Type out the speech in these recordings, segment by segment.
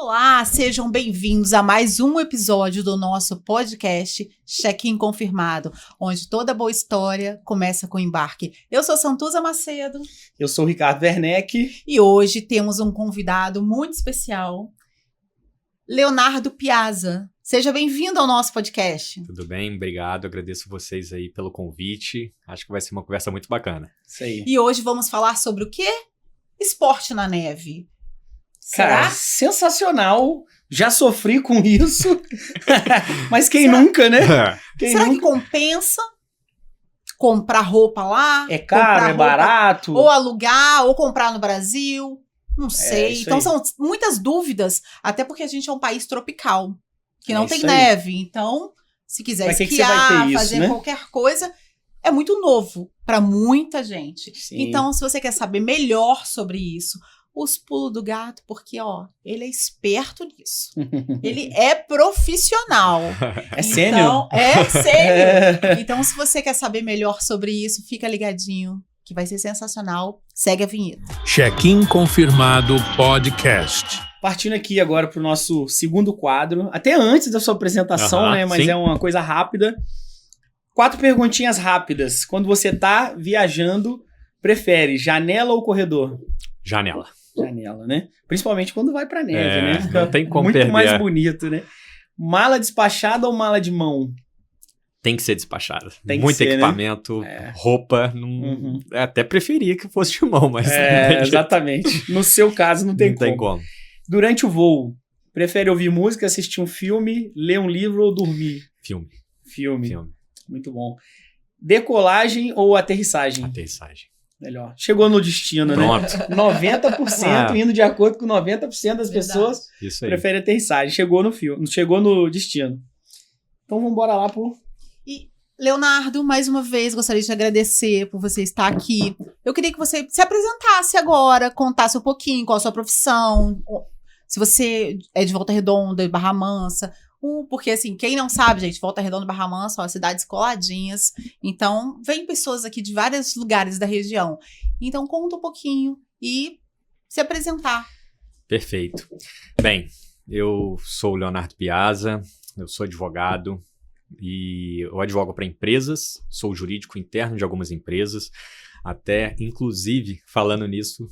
Olá, sejam bem-vindos a mais um episódio do nosso podcast Check-in Confirmado, onde toda boa história começa com embarque. Eu sou Santuza Macedo. Eu sou o Ricardo Werneck. E hoje temos um convidado muito especial, Leonardo Piazza. Seja bem-vindo ao nosso podcast. Tudo bem, obrigado. Agradeço vocês aí pelo convite. Acho que vai ser uma conversa muito bacana. Isso aí. E hoje vamos falar sobre o quê? Esporte na neve. Cara, Será? sensacional. Já sofri com isso. Mas quem nunca, né? Quem Será nunca? que compensa comprar roupa lá? É caro, comprar é roupa, barato. ou alugar, ou comprar no Brasil? Não sei. isso Então aí. são muitas dúvidas, até porque a gente é um país tropical, que É não tem isso aí. neve. Então, se quiser Pra que você vai esquiar, ter isso, fazer né? qualquer coisa, é muito novo para muita gente. Sim. Então, se você quer saber melhor sobre isso, os pulos do gato, porque, ó, ele é esperto nisso. Ele é profissional. É sênior? Então, é sênior. Então, se você quer saber melhor sobre isso, fica ligadinho, que vai ser sensacional. Segue a vinheta. Check-in Confirmado Podcast. Partindo aqui agora pro nosso segundo quadro. Até antes da sua apresentação, né? Mas sim. é uma coisa rápida. 4 perguntinhas rápidas. Quando você tá viajando, prefere janela ou corredor? Janela. Janela, né? Principalmente quando vai pra neve, né? Fica não tem como muito perder. mais bonito, né? Mala despachada ou mala de mão? Tem que ser despachada. Tem que Muito ser, né? equipamento, roupa. Não... Uhum. Até preferia que fosse de mão, mas não tem jeito. Exatamente. No seu caso, não tem Não como. tem como. Durante o voo, prefere ouvir música, assistir um filme, ler um livro ou dormir? Filme. Filme. Muito bom. Decolagem ou aterrissagem? Aterrissagem. Melhor. Chegou no destino, Pronto. né? 90% indo de acordo com 90% das pessoas Isso aí. prefere aterrissagem. Chegou no filme, chegou no destino. Então vamos embora lá pro... E, Leonardo, mais uma vez, gostaria de agradecer por você estar aqui. Eu queria que você se apresentasse agora, contasse um pouquinho qual a sua profissão, se você é de Volta Redonda, de Barra Mansa. Porque, assim, quem não sabe, gente, Volta Redonda e Barra Mansa são cidades coladinhas. Então, vem pessoas aqui de vários lugares da região. Então, conta um pouquinho e se apresentar. Perfeito. Bem, eu sou o Leonardo Piazza, eu sou advogado e eu advogo para empresas, sou o jurídico interno de algumas empresas, até, inclusive, falando nisso,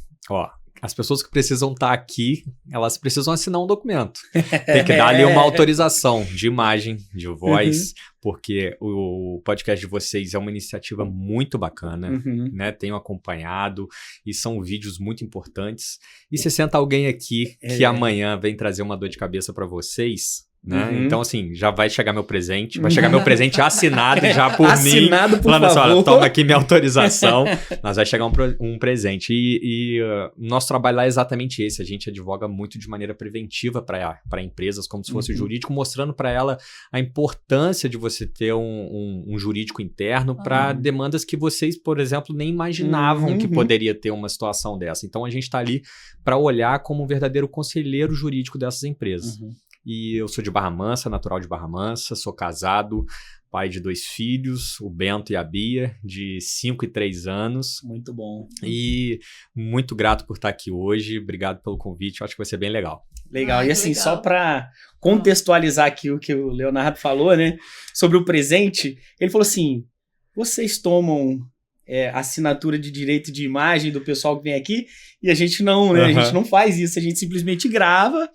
as pessoas que precisam estar aqui, elas precisam assinar um documento. Tem que dar ali uma autorização de imagem, de voz, porque o podcast de vocês é uma iniciativa muito bacana, né? Tenho acompanhado e são vídeos muito importantes. E se senta alguém aqui que amanhã vem trazer uma dor de cabeça para vocês, né? Então, assim, já vai chegar meu presente. Vai chegar meu presente assinado já por mim. Assinado, por falando favor. assim, olha, toma aqui minha autorização. Mas vai chegar um presente. E nosso trabalho lá é exatamente esse. A gente advoga muito de maneira preventiva para empresas, como se fosse jurídico, mostrando para ela a importância de você ter um jurídico interno para demandas que vocês, por exemplo, nem imaginavam que poderia ter uma situação dessa. Então, a gente está ali para olhar como um verdadeiro conselheiro jurídico dessas empresas. E eu sou de Barra Mansa, natural de Barra Mansa, sou casado, pai de 2 filhos, o Bento e a Bia, de 5 e 3 anos. Muito bom. E muito grato por estar aqui hoje, obrigado pelo convite, eu acho que vai ser bem legal. Legal. Ah, E que assim, legal. só para contextualizar aqui o que o Leonardo falou, né? Sobre o presente, ele falou assim, vocês tomam assinatura de direito de imagem do pessoal que vem aqui? E a gente não, né? A gente não faz isso, a gente simplesmente grava,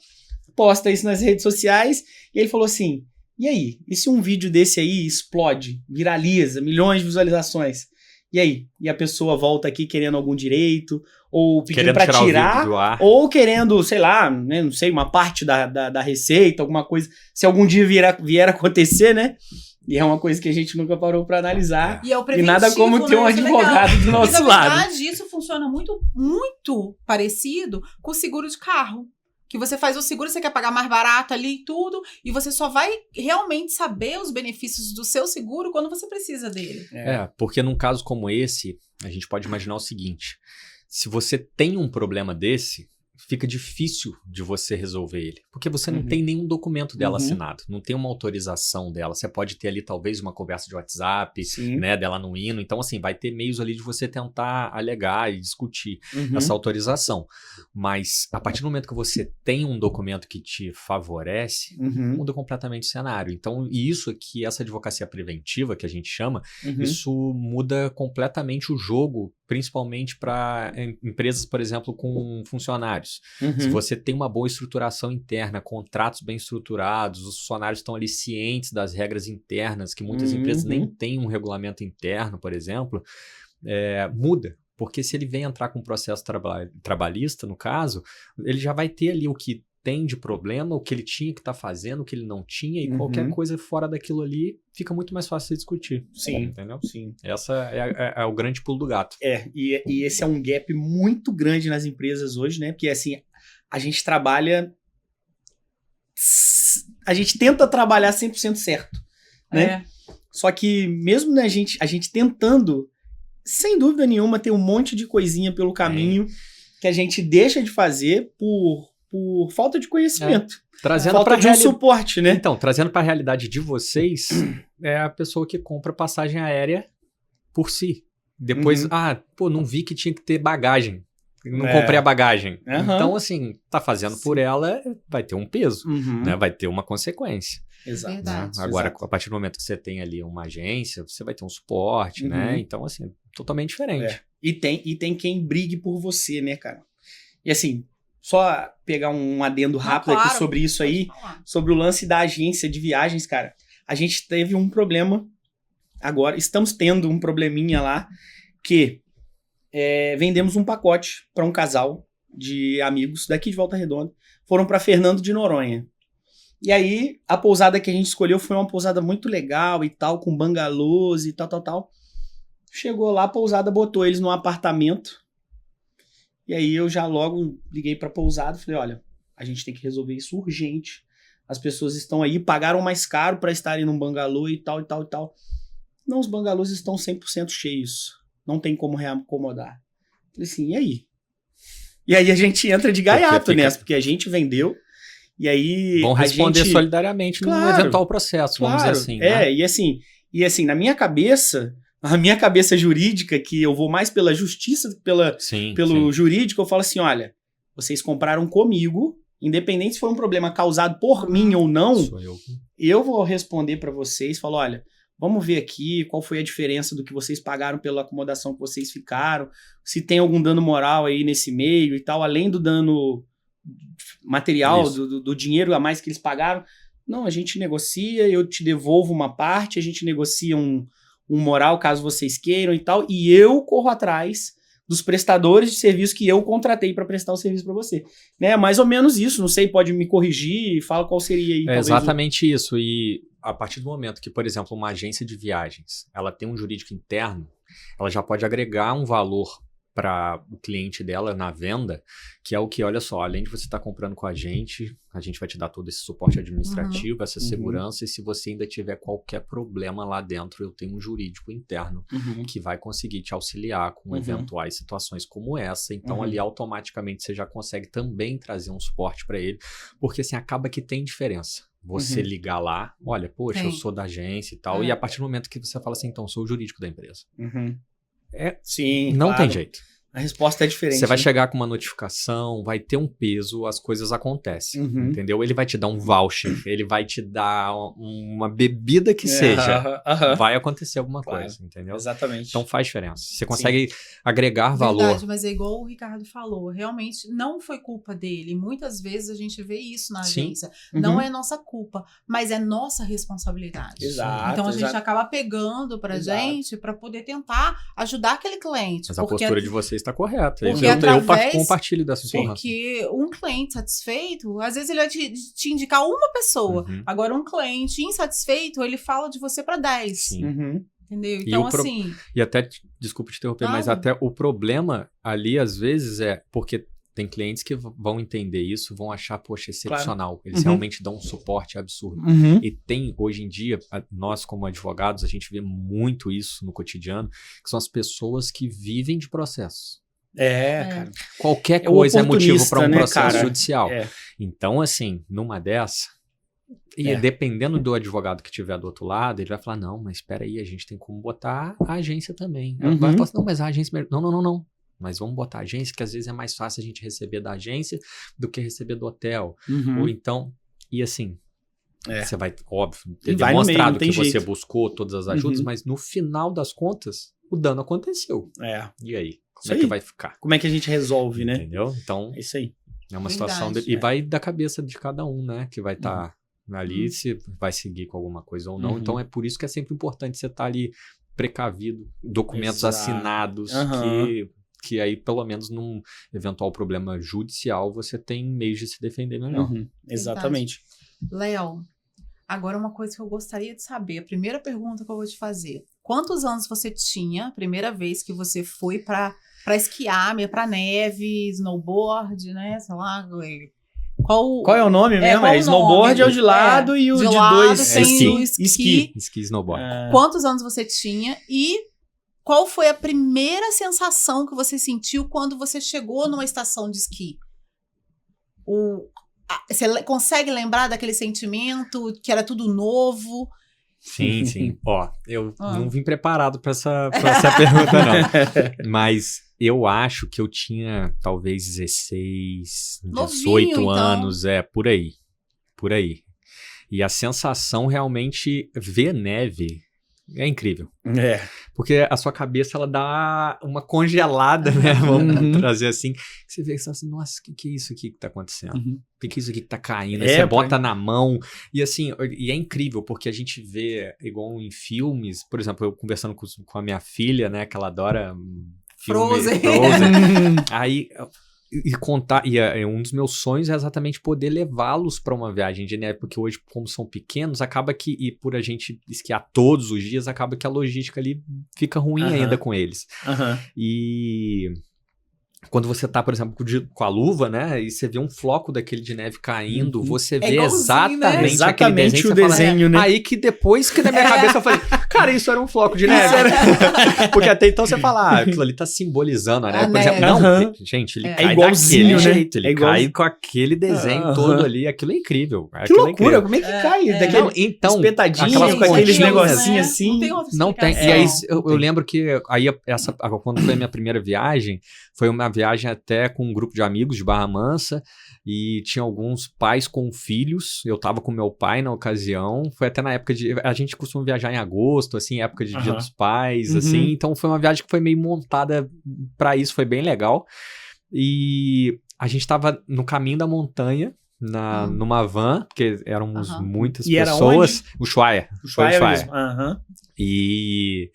posta isso nas redes sociais, e ele falou assim, e aí? E se um vídeo desse aí explode, viraliza, milhões de visualizações? E aí? E a pessoa volta aqui querendo algum direito, ou pedindo para o vídeo tirar, do ar. ou querendo, sei lá, né, não sei, uma parte da receita, alguma coisa, se algum dia vier a acontecer, né? E é uma coisa que a gente nunca parou para analisar. E é o E preventivo, nada como ter um né? Isso é legal. advogado do E, nosso na lado. verdade, isso funciona muito, muito parecido com o seguro de carro. Que você faz o seguro, você quer pagar mais barato ali e tudo, e você só vai realmente saber os benefícios do seu seguro quando você precisa dele. Porque num caso como esse, a gente pode imaginar o seguinte, se você tem um problema desse, fica difícil de você resolver ele. Porque você não tem nenhum documento dela assinado. Não tem uma autorização dela. Você pode ter ali talvez uma conversa de WhatsApp, né, dela no hino. Então, assim, vai ter meios ali de você tentar alegar e discutir essa autorização. Mas a partir do momento que você tem um documento que te favorece, muda completamente o cenário. Então, e isso aqui, essa advocacia preventiva que a gente chama, isso muda completamente o jogo, principalmente para empresas, por exemplo, com funcionários. Se você tem uma boa estruturação interna, contratos bem estruturados, os funcionários estão ali cientes das regras internas, que muitas empresas nem têm um regulamento interno, por exemplo, muda. Porque se ele vem entrar com um processo trabalhista, no caso, ele já vai ter ali o que tem de problema, o que ele tinha que estar fazendo, o que ele não tinha, e qualquer coisa fora daquilo ali fica muito mais fácil de discutir. Sim, entendeu? Sim. Essa é o grande pulo do gato. E esse é um gap muito grande nas empresas hoje, né? Porque, assim, a gente trabalha... A gente tenta trabalhar 100% certo, né? Só que mesmo né, a gente tentando, sem dúvida nenhuma, ter um monte de coisinha pelo caminho que a gente deixa de fazer por falta de conhecimento. Trazendo falta de um suporte, né? Então, trazendo para a realidade de vocês, é a pessoa que compra passagem aérea por si. Depois, não vi que tinha que ter bagagem. Não comprei a bagagem. Então, assim, tá fazendo por ela, vai ter um peso, né? Vai ter uma consequência. Exato. Verdade. Né? Agora, a partir do momento que você tem ali uma agência, você vai ter um suporte, né? Então, assim, totalmente diferente. E tem quem brigue por você, né, cara? E assim, só pegar um adendo rápido aqui sobre isso aí, sobre o lance da agência de viagens, cara. A gente teve um problema agora, estamos tendo um probleminha lá, que vendemos um pacote para um casal de amigos daqui de Volta Redonda, foram para Fernando de Noronha. E aí, a pousada que a gente escolheu foi uma pousada muito legal e tal, com bangalôs e tal. Chegou lá, a pousada botou eles num apartamento. E aí eu já logo liguei pra pousada e falei, olha, a gente tem que resolver isso urgente. As pessoas estão aí, pagaram mais caro pra estarem num bangalô e tal. Não, os bangalôs estão 100% cheios. Não tem como reacomodar. Falei assim, e aí? E aí a gente entra de gaiato nessa, porque a gente vendeu. E aí vão responder solidariamente num eventual processo, vamos dizer assim. Né? E assim, na minha cabeça... A minha cabeça jurídica, que eu vou mais pela justiça do que pelo jurídico, eu falo assim, olha, vocês compraram comigo, independente se foi um problema causado por mim ou não, eu vou responder para vocês, falo, olha, vamos ver aqui qual foi a diferença do que vocês pagaram pela acomodação que vocês ficaram, se tem algum dano moral aí nesse meio e tal, além do dano material, do dinheiro a mais que eles pagaram. Não, a gente negocia, eu te devolvo uma parte, a gente negocia um moral, caso vocês queiram e tal, e eu corro atrás dos prestadores de serviço que eu contratei para prestar o serviço para você. Né? Mais ou menos isso, não sei, pode me corrigir, fala qual seria aí. Exatamente isso, e a partir do momento que, por exemplo, uma agência de viagens, ela tem um jurídico interno, ela já pode agregar um valor para o cliente dela na venda, que é o que, olha só, além de você estar comprando com a gente vai te dar todo esse suporte administrativo, essa segurança, e se você ainda tiver qualquer problema lá dentro, eu tenho um jurídico interno que vai conseguir te auxiliar com eventuais situações como essa. Então, ali automaticamente você já consegue também trazer um suporte para ele, porque assim, acaba que tem diferença. Você ligar lá, olha, poxa, eu sou da agência e tal, e a partir do momento que você fala assim, então, sou o jurídico da empresa. Sim, não tem jeito. A resposta é diferente. Você vai chegar com uma notificação, vai ter um peso, as coisas acontecem, entendeu? Ele vai te dar um voucher, ele vai te dar uma bebida que seja. Vai acontecer alguma coisa, entendeu? Exatamente. Então faz diferença. Você consegue agregar valor. Verdade, mas é igual o Ricardo falou, realmente não foi culpa dele. Muitas vezes a gente vê isso na agência. Não é nossa culpa, mas é nossa responsabilidade. Exato. Então a gente acaba pegando pra gente pra poder tentar ajudar aquele cliente. Mas a postura de vocês está correta. Porque eu compartilho dessa informação. Porque um cliente satisfeito, às vezes ele vai te indicar uma pessoa. Agora, um cliente insatisfeito, ele fala de você para 10. Entendeu? Então, assim... E até, desculpa te interromper, mas até o problema ali, às vezes, é porque tem clientes que vão entender isso, vão achar, poxa, excepcional. Eles realmente dão um suporte absurdo. E tem, hoje em dia, nós como advogados, a gente vê muito isso no cotidiano, que são as pessoas que vivem de processos. Cara. Qualquer É o coisa é motivo para um oportunista, né, processo cara? judicial. É. Então, assim, numa dessa, e dependendo do advogado que tiver do outro lado, ele vai falar, não, mas espera aí, a gente tem como botar a agência também. Vai falar assim, não, mas a agência... Não. Mas vamos botar a agência, que às vezes é mais fácil a gente receber da agência do que receber do hotel. Ou então, e assim, você vai, óbvio, ter Vai no meio, demonstrado não tem que você jeito. buscou todas as ajudas, mas no final das contas, o dano aconteceu. E aí? Como é que vai ficar? Como é que a gente resolve, né? Entendeu? Então, É isso aí. é uma Verdade, situação... E vai da cabeça de cada um, né? Que vai estar ali, se vai seguir com alguma coisa ou não. Então, é por isso que é sempre importante você estar ali precavido, documentos Exato. assinados, que aí, pelo menos, num eventual problema judicial, você tem meios de se defender melhor. Exatamente. Léo, agora uma coisa que eu gostaria de saber. A primeira pergunta que eu vou te fazer. Quantos anos você tinha a primeira vez que você foi pra esquiar, pra neve, snowboard, né? Sei lá. Qual é o nome mesmo? qual o snowboard nome? é o de lado e o de lado dois tem o esqui. esqui. Esqui e snowboard. Quantos anos você tinha e qual foi a primeira sensação que você sentiu quando você chegou numa estação de esqui? Você consegue lembrar daquele sentimento que era tudo novo? Sim. Ó, eu não vim preparado para essa pergunta, não. Mas eu acho que eu tinha talvez 16, 18 Novinho, anos, por aí. Por aí. E a sensação realmente, ver neve é incrível. Porque a sua cabeça, ela dá uma congelada, né? Vamos trazer assim. Você vê assim, nossa, o que é isso aqui que tá acontecendo? O que é isso aqui que tá caindo? Aí você bota na mão. E assim, e é incrível, porque a gente vê, igual em filmes, por exemplo, eu conversando com a minha filha, né? Que ela adora filme Frozen. Aí... E contar, um dos meus sonhos é exatamente poder levá-los para uma viagem de neve, porque hoje, como são pequenos, acaba que, e por a gente esquiar todos os dias, acaba que a logística ali fica ruim ainda com eles. E quando você tá, por exemplo, com a luva, né, e você vê um floco daquele de neve caindo, você vê exatamente aquele desenho, o desenho, né? Aí que depois que na minha cabeça eu falei, cara, isso era um floco de neve. Porque até então você fala, aquilo ali tá simbolizando a neve. Por exemplo, não, gente, ele cai igualzinho, daquele né? jeito, ele cai com aquele desenho todo ali, aquilo é incrível. Que loucura, como é que cai? Não, então, espetadinho, com aqueles negocinhos assim. Não tem E aí eu lembro que aí quando foi a minha primeira viagem, foi uma viagem até com um grupo de amigos de Barra Mansa e tinha alguns pais com filhos. Eu tava com meu pai na ocasião. Foi até na época a gente costuma viajar em agosto, assim, época de Dia dos Pais, assim. Então foi uma viagem que foi meio montada pra isso, foi bem legal. E a gente tava no caminho da montanha, numa van, porque éramos muitas pessoas. Era onde? Ushuaia. E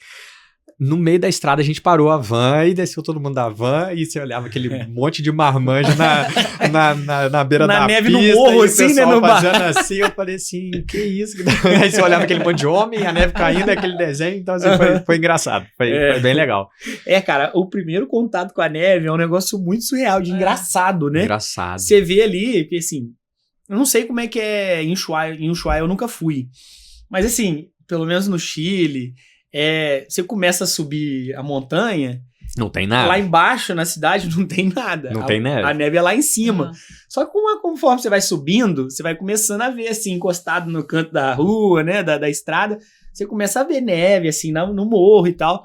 no meio da estrada a gente parou a van e desceu todo mundo da van e você olhava aquele monte de marmanjo na beira da neve, pista, no morro, assim, né? No fazendo assim, eu falei assim, que isso? Aí você olhava aquele monte de homem, a neve caindo, aquele desenho, então assim, foi engraçado, foi bem legal. Cara, o primeiro contato com a neve é um negócio muito surreal, de engraçado, né? Engraçado. Você vê ali, porque assim, eu não sei como é que é em Ushuaia eu nunca fui, mas assim, pelo menos no Chile... você começa a subir a montanha, não tem nada. Lá embaixo na cidade não tem nada. Não tem neve. A neve é lá em cima. Só que conforme você vai subindo, você vai começando a ver assim, encostado no canto da rua, né, da estrada, você começa a ver neve assim no morro e tal.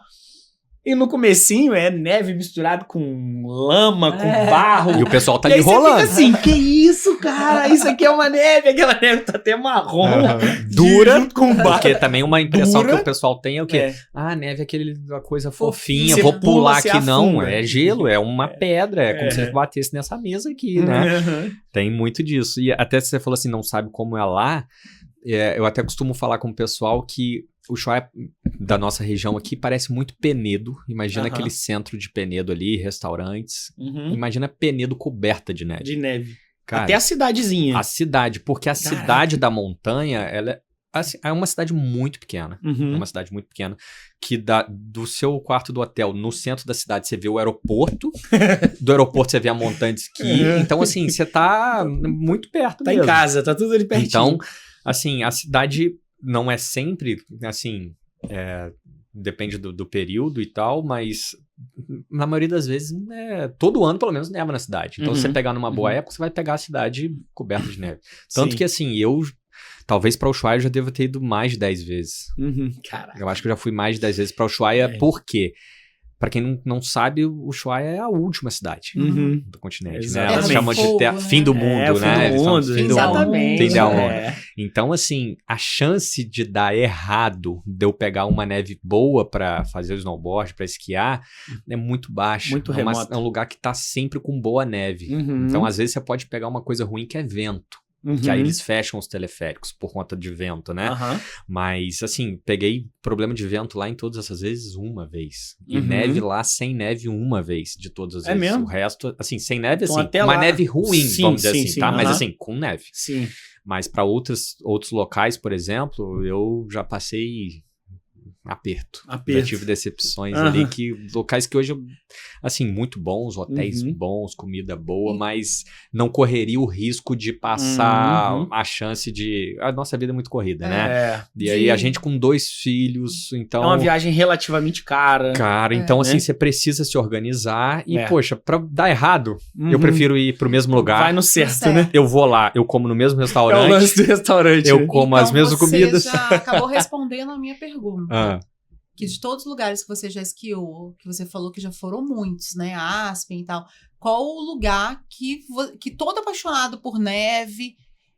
E no comecinho é neve misturado com lama, com barro. E o pessoal tá ali rolando. Fica assim, que isso, cara? Isso aqui é uma neve. Aquela neve tá até marrom. Dura. Junto com barro. Porque também uma impressão que o pessoal tem é o quê? Neve é uma coisa fofinha, vou pular aqui. Não, é gelo, é uma pedra. É como se você batesse nessa mesa aqui, né? Tem muito disso. E até se você falou assim, não sabe como é lá, eu até costumo falar com o pessoal que o Ushuaia da nossa região aqui parece muito Penedo. Imagina aquele centro de Penedo ali, restaurantes. Imagina Penedo coberta de neve. De neve. Cara, até a cidadezinha. A cidade, porque a cidade da montanha, ela é uma cidade muito pequena. É uma cidade muito pequena. Que do seu quarto do hotel, no centro da cidade, você vê o aeroporto. Do aeroporto você vê a montanha de esqui. Então, assim, você tá muito perto mesmo. Em casa, tá tudo ali pertinho. Então, assim, a cidade... não é sempre, assim, depende do período e tal, mas na maioria das vezes, todo ano pelo menos neva na cidade. Então, se você pegar numa boa época, você vai pegar a cidade coberta de neve. Tanto que assim, talvez para Ushuaia eu já devo ter ido mais de 10 vezes. Caraca. Eu acho que eu já fui mais de 10 vezes para Ushuaia, por quê? Para quem não sabe, o Ushuaia é a última cidade do continente, né? Elas chamam de fim do mundo, né? Fim do mundo, fim da onda. Então, assim, a chance de dar errado, de eu pegar uma neve boa para fazer o snowboard, para esquiar, é muito baixa. Muito remoto. É um lugar que tá sempre com boa neve. Então, às vezes, você pode pegar uma coisa ruim que é vento. Que aí eles fecham os teleféricos por conta de vento, né? Mas, assim, peguei problema de vento lá em todas essas vezes uma vez. E neve lá sem neve uma vez de todas as vezes. Mesmo? O resto, assim, sem neve, então, assim, uma neve ruim, vamos dizer assim, tá? Mas, assim, com neve. Sim. Mas para outros locais, por exemplo, eu já passei aperto. Já tive decepções ali, locais que hoje, assim, muito bons, hotéis bons, comida boa, mas não correria o risco de passar a chance de... A nossa vida é muito corrida, né? E aí a gente com 2 filhos, então... É uma viagem relativamente cara. Então assim, você precisa se organizar e, poxa, pra dar errado, eu prefiro ir pro mesmo lugar. Vai no certo, né? Eu vou lá, eu como no mesmo restaurante. É o lance do restaurante. Eu como as mesmas comidas. Você já acabou respondendo a minha pergunta. Que de todos os lugares que você já esquiou, que você falou que já foram muitos, né? Aspen e tal. Qual o lugar que todo apaixonado por neve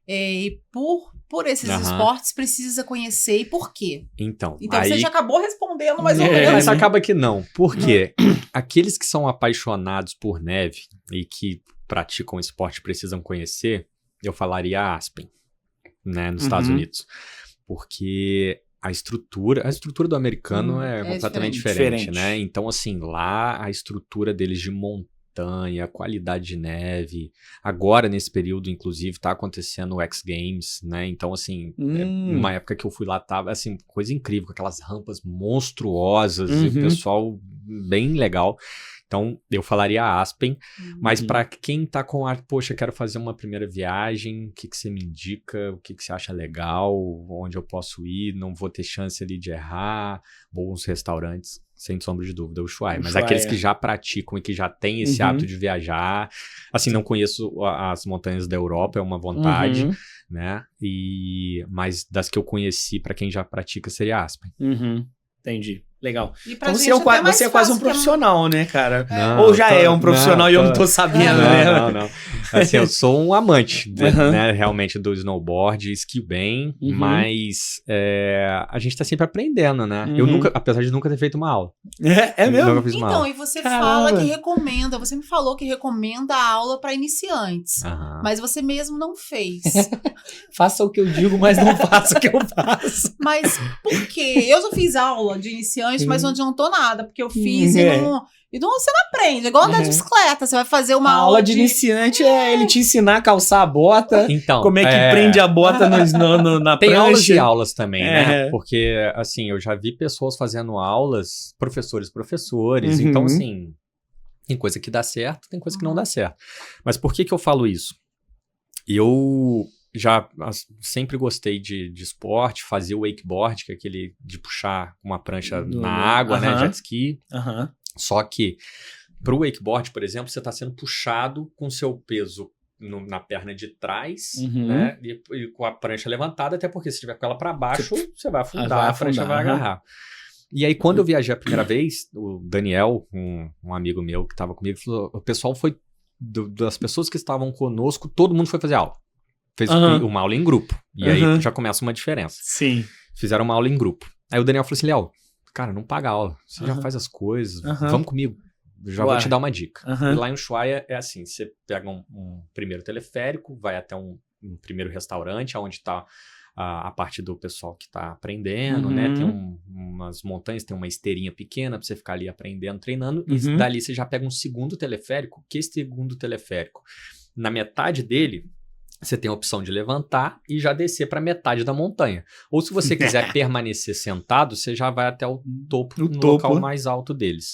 e por esses esportes precisa conhecer e por quê? Então aí... você já acabou respondendo mais ou menos. Mas acaba que não. Por quê? Aqueles que são apaixonados por neve e que praticam esporte precisam conhecer, eu falaria Aspen, né? Nos Estados Unidos. Porque... A estrutura do americano é completamente diferente, né? Então, assim, lá a estrutura deles de montanha, qualidade de neve. Agora, nesse período, inclusive, tá acontecendo o X Games, né? Então, assim, numa época que eu fui lá, tava, assim, coisa incrível, com aquelas rampas monstruosas e o pessoal bem legal. Então, eu falaria Aspen, mas para quem tá com poxa, quero fazer uma primeira viagem, o que você me indica, o que você acha legal, onde eu posso ir, não vou ter chance ali de errar, bons restaurantes, sem sombra de dúvida, o Ushuaia. Mas aqueles que já praticam e que já têm esse hábito de viajar, assim, não conheço as montanhas da Europa, é uma vontade, né? Mas das que eu conheci, para quem já pratica, seria Aspen. Entendi. Legal. Então você é quase um profissional, né, cara? Não, ou já é um profissional e eu não tô sabendo, né? Não. Assim, eu sou um amante, né, realmente, do snowboard, esquio bem, mas a gente tá sempre aprendendo, né? Eu nunca, apesar de nunca ter feito uma aula. É mesmo? Nunca fiz uma aula. E você fala que recomenda, você me falou que recomenda a aula para iniciantes, mas você mesmo não fez. Faça o que eu digo, mas não faça o que eu faço. Mas por quê? Eu já fiz aula de iniciante, mas não adiantou nada, porque eu fiz e você não aprende. É igual andar de bicicleta, você vai fazer uma aula de iniciante ele te ensinar a calçar a bota, então, como é que prende a bota na tem prancha. Aulas e aulas também, né? Porque, assim, eu já vi pessoas fazendo aulas, professores, então, assim, tem coisa que dá certo, tem coisa que não dá certo. Mas por que eu falo isso? Eu já sempre gostei de esporte, fazer o wakeboard, que é aquele de puxar uma prancha na água, né? Jet ski. Só que pro wakeboard, por exemplo, você está sendo puxado com seu peso na perna de trás, né? E com a prancha levantada, até porque se tiver com ela para baixo, você vai afundar, a prancha vai agarrar. E aí, quando eu viajei a primeira vez, o Daniel, um amigo meu que estava comigo, falou, o pessoal foi, das pessoas que estavam conosco, todo mundo foi fazer aula. Fez uma aula em grupo. E aí já começa uma diferença. Sim. Fizeram uma aula em grupo. Aí o Daniel falou assim, Léo, cara, não paga aula. Você já faz as coisas. Vamos comigo. Eu já vou te dar uma dica. E lá em Ushuaia é assim, você pega um primeiro teleférico, vai até um primeiro restaurante, onde está a parte do pessoal que está aprendendo, né? Tem umas montanhas, tem uma esteirinha pequena para você ficar ali aprendendo, treinando. E dali você já pega um segundo teleférico. Que segundo teleférico? Na metade dele, você tem a opção de levantar e já descer para metade da montanha. Ou se você quiser permanecer sentado, você já vai até o topo, local mais alto deles.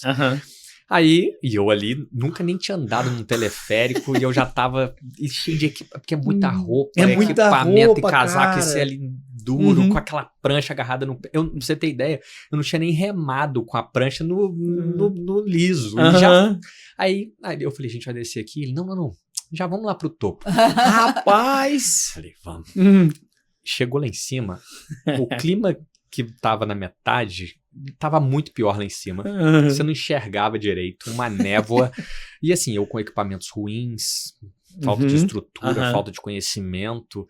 Aí, e eu ali nunca nem tinha andado num teleférico e eu já tava cheio de equipamento, porque é muita roupa, muita equipamento roupa, e casaco, cara. e você ali duro, com aquela prancha agarrada no pé. Pra você ter ideia, eu não tinha nem remado com a prancha no liso. E aí eu falei, a gente vai descer aqui. Ele, não. Já vamos lá pro topo. Rapaz! Falei, vamos. Chegou lá em cima, o clima que tava na metade tava muito pior lá em cima. Você não enxergava direito, uma névoa. E assim, eu com equipamentos ruins, falta de estrutura, falta de conhecimento.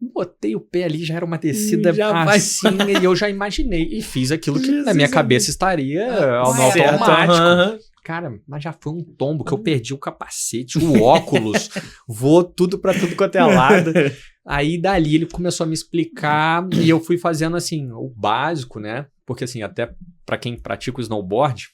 Botei o pé ali, já era uma descida assim, e eu já imaginei. E fiz aquilo que na minha cabeça estaria no automático. Cara, mas já foi um tombo que eu perdi o capacete, o óculos, voou tudo pra tudo quanto é lado. Aí dali ele começou a me explicar e eu fui fazendo assim, o básico, né? Porque assim, até pra quem pratica o snowboard,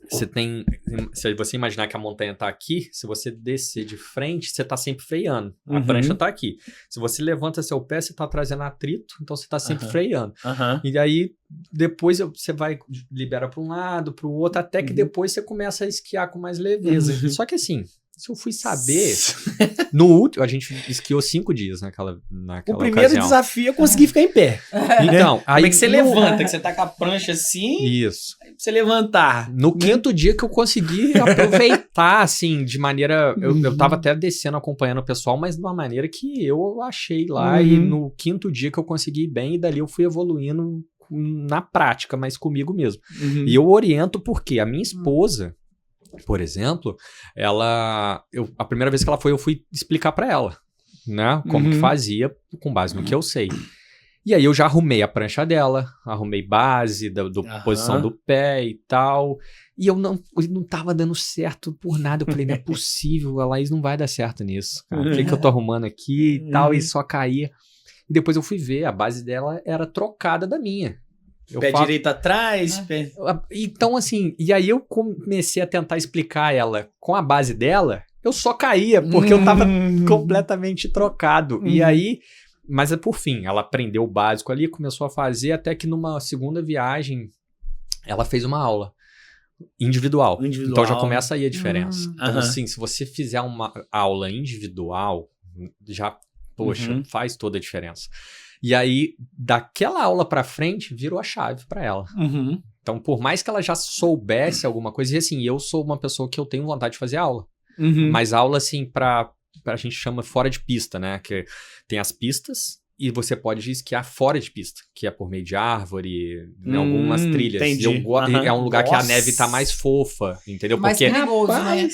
se você imaginar que a montanha tá aqui, se você descer de frente, você tá sempre freando. A prancha tá aqui. Se você levanta seu pé, você tá trazendo atrito, então você tá sempre freando. E aí, depois você libera para um lado, para o outro, até que depois você começa a esquiar com mais leveza. Só que assim, se eu fui saber, no último, a gente esquiou 5 dias naquela O primeiro desafio é conseguir ficar em pé. Então, aí, como é que você levanta? Que você tá com a prancha assim, isso. Aí você levantar. No 5º dia que eu consegui aproveitar, assim, de maneira... Eu tava até descendo, acompanhando o pessoal, mas de uma maneira que eu achei lá. E no 5º dia que eu consegui ir bem, e dali eu fui evoluindo na prática, mas comigo mesmo. E eu oriento porque a minha esposa... Por exemplo, a primeira vez que ela foi, eu fui explicar pra ela, né? Como que fazia, com base no que eu sei. E aí eu já arrumei a prancha dela, arrumei base da posição do pé e tal. E eu não tava dando certo por nada. Eu falei, não é possível, a Laís não vai dar certo nisso, cara. O que eu tô arrumando aqui e tal, e só caía. E depois eu fui ver, a base dela era trocada da minha. Pé direito atrás. Pé... Então, assim, e aí eu comecei a tentar explicar ela com a base dela, eu só caía, porque eu tava completamente trocado. E aí, mas por fim, ela aprendeu o básico ali, começou a fazer, até que numa segunda viagem, ela fez uma aula individual. Então já começa aí a diferença. Então, assim, se você fizer uma aula individual, já, poxa, faz toda a diferença. E aí, daquela aula pra frente, virou a chave pra ela. Então, por mais que ela já soubesse alguma coisa, e assim, eu sou uma pessoa que eu tenho vontade de fazer aula. Mas aula, assim, a gente chama fora de pista, né? Que tem as pistas e você pode esquiar fora de pista, que é por meio de árvore, em algumas trilhas. Entendi. É um lugar que a neve tá mais fofa, entendeu? Mais porque perigoso, né?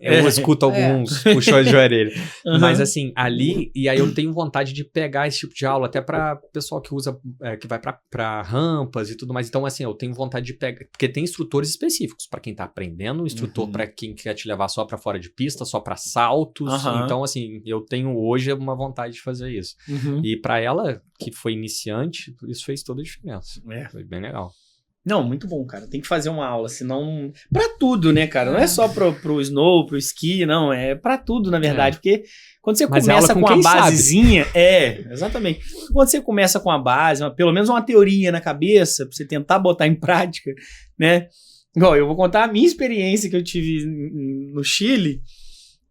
Eu escuto alguns puxões de orelha. Mas assim, ali, e aí eu tenho vontade de pegar esse tipo de aula, até pra pessoal que usa, que vai pra rampas e tudo mais. Então, assim, eu tenho vontade de pegar, porque tem instrutores específicos pra quem tá aprendendo, instrutor pra quem quer te levar só pra fora de pista, só pra saltos. Então, assim, eu tenho hoje uma vontade de fazer isso. E pra ela, que foi iniciante, isso fez toda a diferença. Foi bem legal. Não, muito bom, cara. Tem que fazer uma aula, senão... Pra tudo, né, cara? Não é só pro snow, pro esqui, não. É pra tudo, na verdade. Porque quando você começa com a basezinha... Exatamente. Quando você começa com a base, pelo menos uma teoria na cabeça, pra você tentar botar em prática, né? Igual, eu vou contar a minha experiência que eu tive no Chile.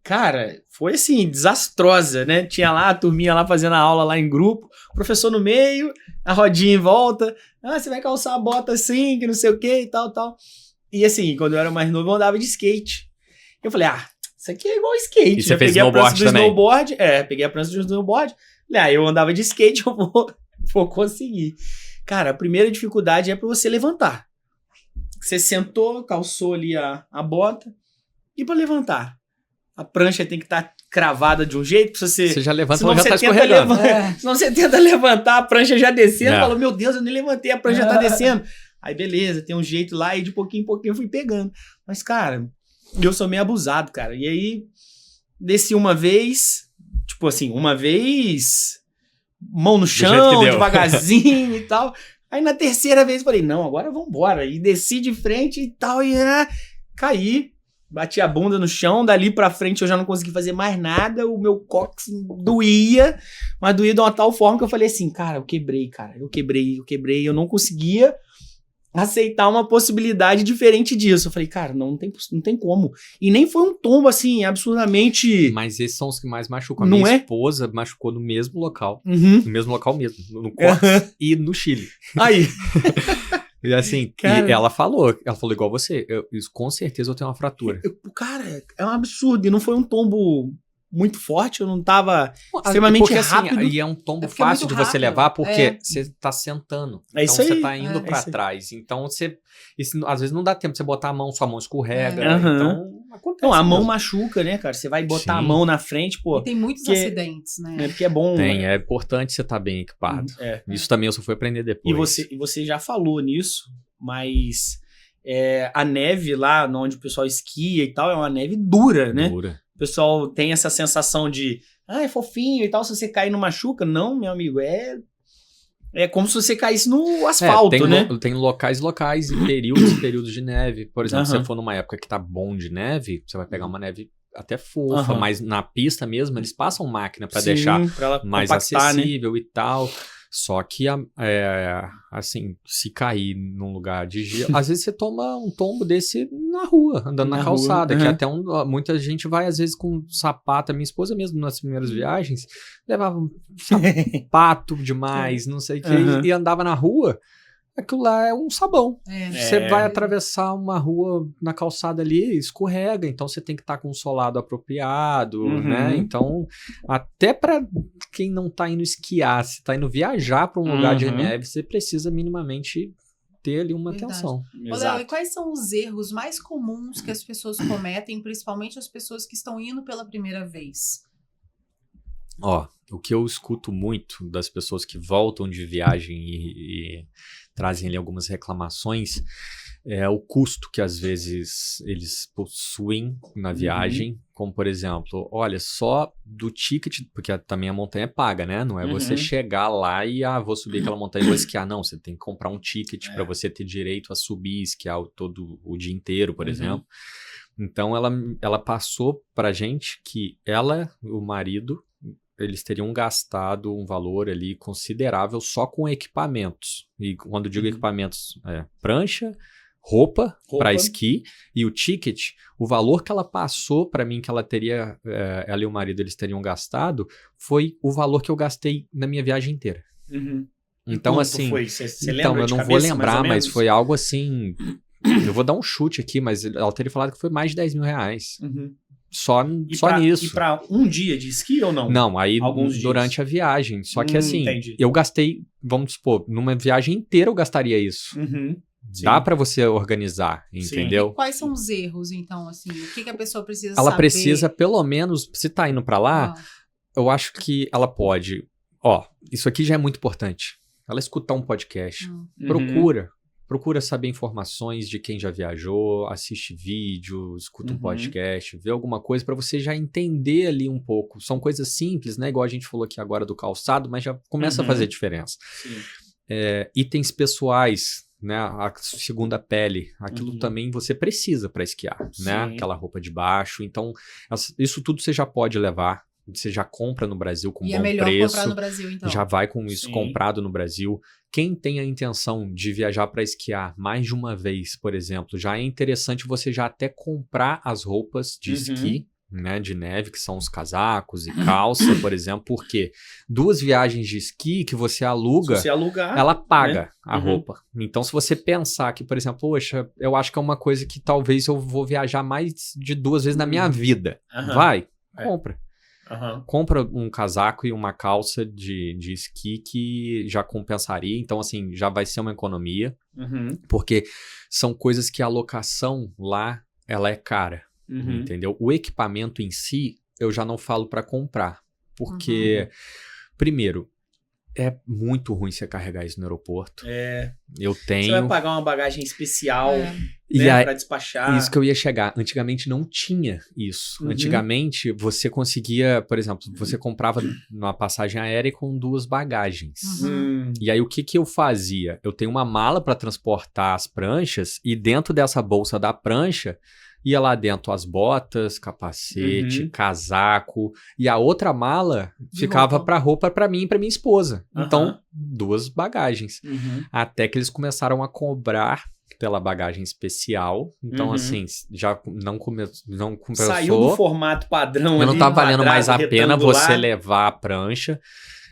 Cara, foi assim, desastrosa, né? Tinha lá a turminha lá fazendo a aula lá em grupo, o professor no meio, a rodinha em volta. Você vai calçar a bota assim, que não sei o que e tal, tal. E assim, quando eu era mais novo, eu andava de skate. Eu falei, isso aqui é igual skate. E você fez snowboard também? Snowboard, peguei a prancha do snowboard. Falei, eu andava de skate, eu vou conseguir. Cara, a primeira dificuldade é pra você levantar. Você sentou, calçou ali a bota, e pra levantar? A prancha tem que estar cravada de um jeito pra você já levanta, ela já tá escorregando. Senão você tenta levantar, a prancha já descendo, fala, meu Deus, eu nem levantei, a prancha já tá descendo. Aí beleza, tem um jeito lá, e de pouquinho em pouquinho eu fui pegando. Mas, cara, eu sou meio abusado, cara. E aí, desci uma vez, tipo assim, mão no chão, devagarzinho e tal. Aí na terceira vez eu falei, não, agora vambora. E desci de frente e tal, e caí. Bati a bunda no chão, dali pra frente eu já não consegui fazer mais nada, o meu cóccix doía, mas doía de uma tal forma que eu falei assim, cara, eu quebrei, eu não conseguia aceitar uma possibilidade diferente disso. Eu falei, cara, não tem como. E nem foi um tombo, assim, absurdamente... Mas esses são os que mais machucam. A Não minha é? esposa machucou no mesmo local. Uhum. No mesmo local mesmo. No cóccix e no Chile. Aí. E assim, Cara. e ela falou igual você, com certeza eu tenho uma fratura. Cara, é um absurdo. E não foi um tombo muito forte, eu não tava extremamente porque, rápido. Assim, e é um tombo porque é fácil muito de você rápido. levar, porque É. você tá sentando. É então isso você aí. tá indo É pra isso aí. trás. Então às vezes não dá tempo de você botar a mão, sua mão escorrega. Aham. Então acontece. Não, a mão mesmo. machuca, né, cara? Você vai botar a Sim. mão na frente, pô. E tem muitos porque- acidentes, né? Porque é bom. É importante você estar bem equipado. É. Isso também eu só fui aprender depois. E você já falou nisso, mas a neve lá onde o pessoal esquia e tal é uma neve dura, né? Dura. O pessoal tem essa sensação de, é fofinho e tal, se você cair não machuca. Não, meu amigo, é como se você caísse no asfalto, tem, né? Tem locais e períodos de neve. Por exemplo, se Aham. você for numa época que tá bom de neve, você vai pegar uma neve até fofa, Aham. mas na pista mesmo eles passam máquina pra Sim, deixar pra ela mais compactar, né? acessível e tal. Só que, assim, se cair num lugar de gelo, às vezes você toma um tombo desse na rua, andando na Na calçada, rua, que uhum. até muita gente vai, às vezes, com sapato. A minha esposa mesmo, nas primeiras viagens, levava um sapato demais, não sei o que, Uhum. e andava na rua. Aquilo lá é um sabão. Você vai atravessar uma rua na calçada ali, escorrega, então você tem que estar com o solado apropriado, Uhum. né? Então, até para quem não tá indo esquiar, se tá indo viajar para um lugar de Uhum. neve, você precisa minimamente ter ali uma Verdade. atenção. Ô, Léo, e quais são os erros mais comuns que as pessoas cometem, principalmente as pessoas que estão indo pela primeira vez? Ó, o que eu escuto muito das pessoas que voltam de viagem e trazem ali algumas reclamações é o custo que às vezes eles possuem na viagem, como por exemplo, olha, só do ticket, porque também a montanha é paga, né? Não é você chegar lá e, vou subir aquela montanha e vou esquiar. Não, você tem que comprar um ticket para você ter direito a subir e esquiar todo o dia inteiro, por exemplo. Então ela passou pra gente que ela e o marido, eles teriam gastado um valor ali considerável só com equipamentos. E quando digo equipamentos, prancha, roupa para esqui e o ticket, o valor que ela passou para mim que ela teria, ela e o marido, eles teriam gastado, foi o valor que eu gastei na minha viagem inteira. Então, Quanto assim, foi? Você então lembra eu de não cabeça, vou mais lembrar, ou mas menos? foi algo assim. Eu vou dar um chute aqui, mas ela teria falado que foi mais de 10 mil reais. Só nisso. E pra um dia de esqui ou não? Não, aí Alguns dias. durante a viagem. Só que assim, Entendi. eu gastei, vamos supor, numa viagem inteira eu gastaria isso. Dá pra você organizar, entendeu? Quais são os erros, então, assim? O que a pessoa precisa Ela saber? precisa, pelo menos, se tá indo pra lá, eu acho que ela pode. Ó, isso aqui já é muito importante. Ela escutar um podcast. Procura saber informações de quem já viajou, assiste vídeo, escuta um podcast, vê alguma coisa pra você já entender ali um pouco. São coisas simples, né? Igual a gente falou aqui agora do calçado, mas já começa a fazer diferença. Itens pessoais, né? A segunda pele, aquilo também você precisa para esquiar, né? Aquela roupa de baixo. Então, isso tudo você já pode levar. Você já compra no Brasil com bom preço. E é melhor comprar no Brasil, então. Já vai com isso comprado no Brasil. Quem tem a intenção de viajar para esquiar mais de uma vez, por exemplo, já é interessante você já até comprar as roupas de esqui, né, de neve, que são os casacos e calça, por exemplo, porque 2 viagens de esqui que você aluga, se você alugar, ela paga, né? a roupa. Então, se você pensar que, por exemplo, poxa, eu acho que é uma coisa que talvez eu vou viajar mais de 2 vezes na minha vida. Vai, compra. Compra um casaco e uma calça de esqui que já compensaria. Então, assim, já vai ser uma economia. Porque são coisas que a locação lá, ela é cara. Entendeu? O equipamento em si, eu já não falo para comprar. Porque, primeiro, é muito ruim você carregar isso no aeroporto. Eu tenho... Você vai pagar uma bagagem especial... E né, pra despachar. Isso que eu ia chegar. Antigamente não tinha isso. Antigamente você conseguia, por exemplo, você comprava uma passagem aérea com 2 bagagens. E aí o que eu fazia? Eu tenho uma mala para transportar as pranchas e dentro dessa bolsa da prancha ia lá dentro as botas, capacete, casaco, e a outra mala ficava roupa. pra roupa pra mim e pra minha esposa. Aham. Então, 2 bagagens. Até que eles começaram a cobrar pela bagagem especial. Então, assim, já não compensou. Saiu do formato padrão ali. Não tá valendo mais a quadrado, pena retangular. você levar a prancha,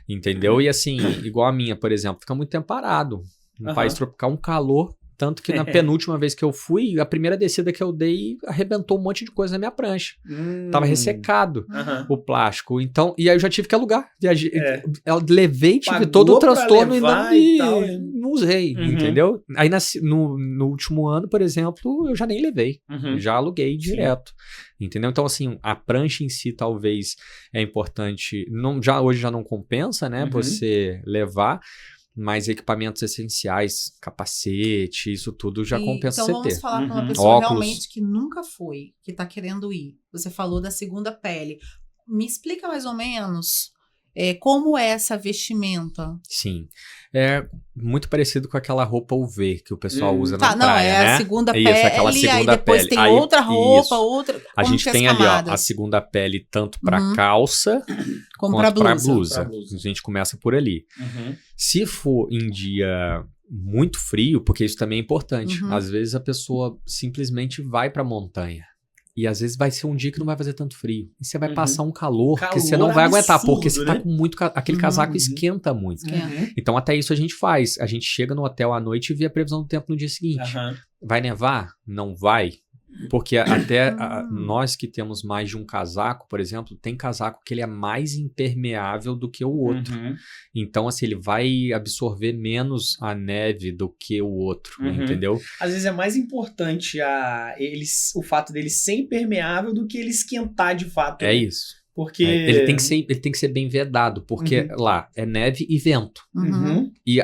entendeu? E assim, igual a minha, por exemplo, fica muito tempo parado. No país tropical, um calor. Tanto que na penúltima vez que eu fui, a primeira descida que eu dei arrebentou um monte de coisa na minha prancha. Tava ressecado o plástico. Então, e aí eu já tive que alugar. Eu levei, tive Pagou todo o pra transtorno levar e e tal. não usei, entendeu? Aí no último ano, por exemplo, eu já nem levei. Já aluguei direto. Entendeu? Então, assim, a prancha em si talvez é importante. Hoje já não compensa, né? Você levar. Mas equipamentos essenciais, capacete, isso tudo já compensa você então ter. vamos falar para uma pessoa Óculos. realmente que nunca foi, que tá querendo ir. Você falou da segunda pele. Me explica mais ou menos como é essa vestimenta. Sim. É muito parecido com aquela roupa UV que o pessoal usa na Não, praia, é né? a segunda Isso, pele, aquela segunda aí depois pele. tem Aí, outra roupa, isso. outra... A como gente que tem as ali, ó, camadas? a segunda pele tanto para calça como quanto para para blusa. blusa. A gente começa por ali. Se for em dia muito frio, porque isso também é importante. Às vezes a pessoa simplesmente vai para a montanha. E às vezes vai ser um dia que não vai fazer tanto frio. E você vai passar um calor que você não vai aguentar, porque você tá com muito... Aquele casaco esquenta muito. Então até isso a gente faz. A gente chega no hotel à noite e vê a previsão do tempo no dia seguinte. Vai nevar? Não vai. Porque até nós que temos mais de um casaco, por exemplo, tem casaco que ele é mais impermeável do que o outro. Então, assim, ele vai absorver menos a neve do que o outro, entendeu? Às vezes é mais importante o fato dele ser impermeável do que ele esquentar de fato. É isso. Porque... Ele tem que ser bem vedado, porque lá é neve e vento. E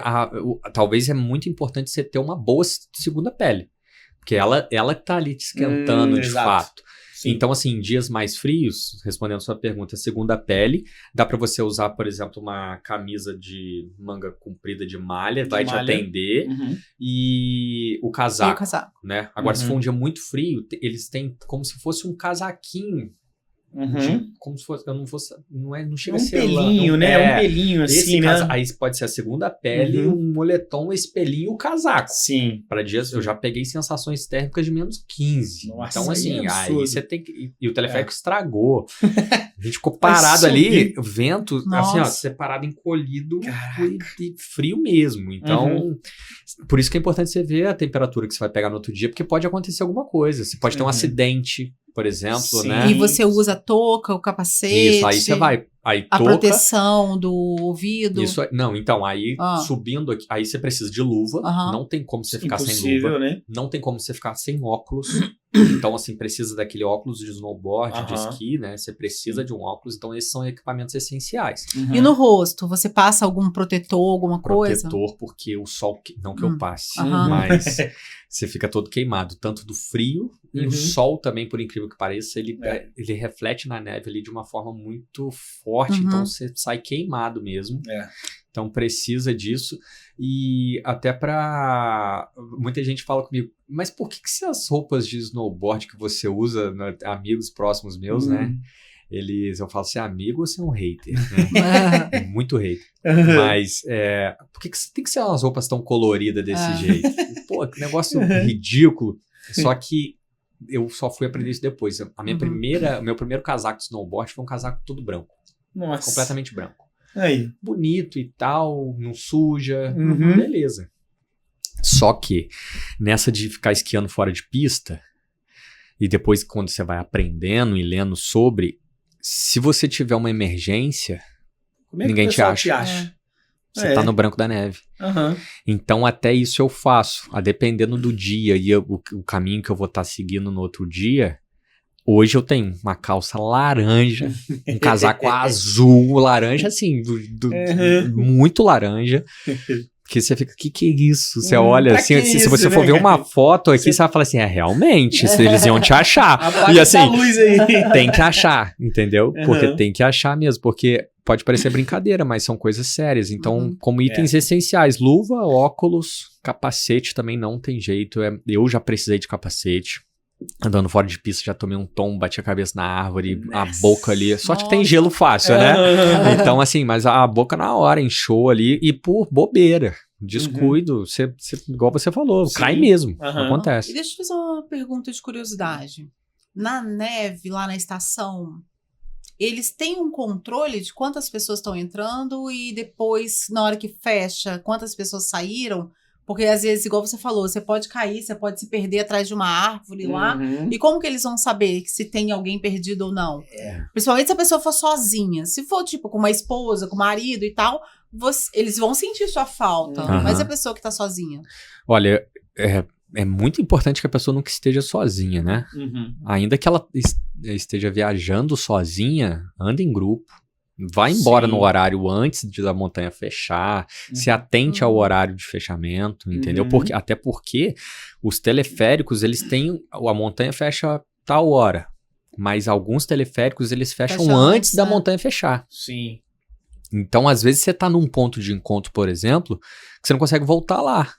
talvez é muito importante você ter uma boa segunda pele. Porque ela que tá ali te esquentando de fato. Sim. Então, assim, em dias mais frios, respondendo a sua pergunta, segunda pele, dá pra você usar, por exemplo, uma camisa de manga comprida de malha, vai te atender, e o casaco, né? Agora, se for um dia muito frio, eles têm como se fosse um casaquinho, como se fosse, não chega a ser pelinho, né? Um pelinho assim, né? Aí pode ser a segunda pele, um moletom, um espelhinho e o casaco. Sim. Para dias, eu já peguei sensações térmicas de menos 15. Nossa, então, assim, aí você tem que... E o teleférico estragou. A gente ficou parado ali, vento, assim, ó, separado, encolhido, e frio mesmo. Então, por isso que é importante você ver a temperatura que você vai pegar no outro dia, porque pode acontecer alguma coisa. Você pode ter um acidente, por exemplo, né? E você usa a touca, o capacete. Isso, aí você vai. Aí a proteção do ouvido. Isso, não, então, aí subindo aqui, aí você precisa de luva. Não tem como você ficar sem luva. Né? Não tem como você ficar sem óculos. Então, assim, precisa daquele óculos de snowboard, de esqui, né? Você precisa de um óculos. Então, esses são equipamentos essenciais. E no rosto, você passa algum protetor, alguma coisa? Protetor, porque o sol, não que eu passe, mas você fica todo queimado, tanto do frio e o sol também, por incrível que pareça, ele reflete na neve ali de uma forma muito forte, então você sai queimado mesmo. Então precisa disso. E até pra... Muita gente fala comigo, mas por que essas roupas de snowboard que você usa, né, amigos próximos meus, né? Eu falo, você é amigo ou você é um hater? Né? Muito hater. Mas por que tem que ser umas roupas tão coloridas desse jeito? Pô, que negócio ridículo. Só que eu só fui aprender isso depois. O meu primeiro casaco de snowboard foi um casaco todo branco. Nossa. Completamente branco. Aí. Bonito e tal, não suja, beleza. Só que nessa de ficar esquiando fora de pista, e depois quando você vai aprendendo e lendo sobre, se você tiver uma emergência, ninguém te acha. Você tá no branco da neve. Então até isso eu faço, a dependendo do dia e o caminho que eu vou estar seguindo no outro dia. Hoje eu tenho uma calça laranja, um casaco azul, laranja assim, muito laranja. Porque você fica, que é isso? Você olha assim, se você for ver uma foto aqui, você vai falar assim, realmente, eles iam te achar. E assim, luz aí. Tem que achar, entendeu? Porque tem que achar mesmo, porque pode parecer brincadeira, mas são coisas sérias. Então, como itens essenciais, luva, óculos, capacete também não tem jeito. Eu já precisei de capacete. andando fora de pista, já tomei um tombo, bati a cabeça na árvore, a Nossa. boca ali. Sorte que tem gelo fácil, né? Então, assim, mas a boca na hora inchou ali e por bobeira, descuido, igual você falou, Sim. cai mesmo, Aham. acontece. E deixa eu fazer uma pergunta de curiosidade. Na neve, lá na estação, eles têm um controle de quantas pessoas estão entrando e depois, na hora que fecha, quantas pessoas saíram? Porque às vezes, igual você falou, você pode cair, você pode se perder atrás de uma árvore lá. Uhum. E como que eles vão saber se tem alguém perdido ou não? Principalmente se a pessoa for sozinha. Se for, tipo, com uma esposa, com o marido e tal, eles vão sentir sua falta. Aham. Mas a pessoa que tá sozinha? Olha, é muito importante que a pessoa nunca esteja sozinha, né? Uhum. Ainda que ela esteja viajando sozinha, anda em grupo. Vai embora Sim. no horário antes da montanha fechar, se atente ao horário de fechamento, entendeu? Uhum. Até porque os teleféricos, eles têm, a montanha fecha tal hora, mas alguns teleféricos, eles fecham Fecha antes antes, da né? montanha fechar. Sim. Então, às vezes, você tá num ponto de encontro, por exemplo, que você não consegue voltar lá.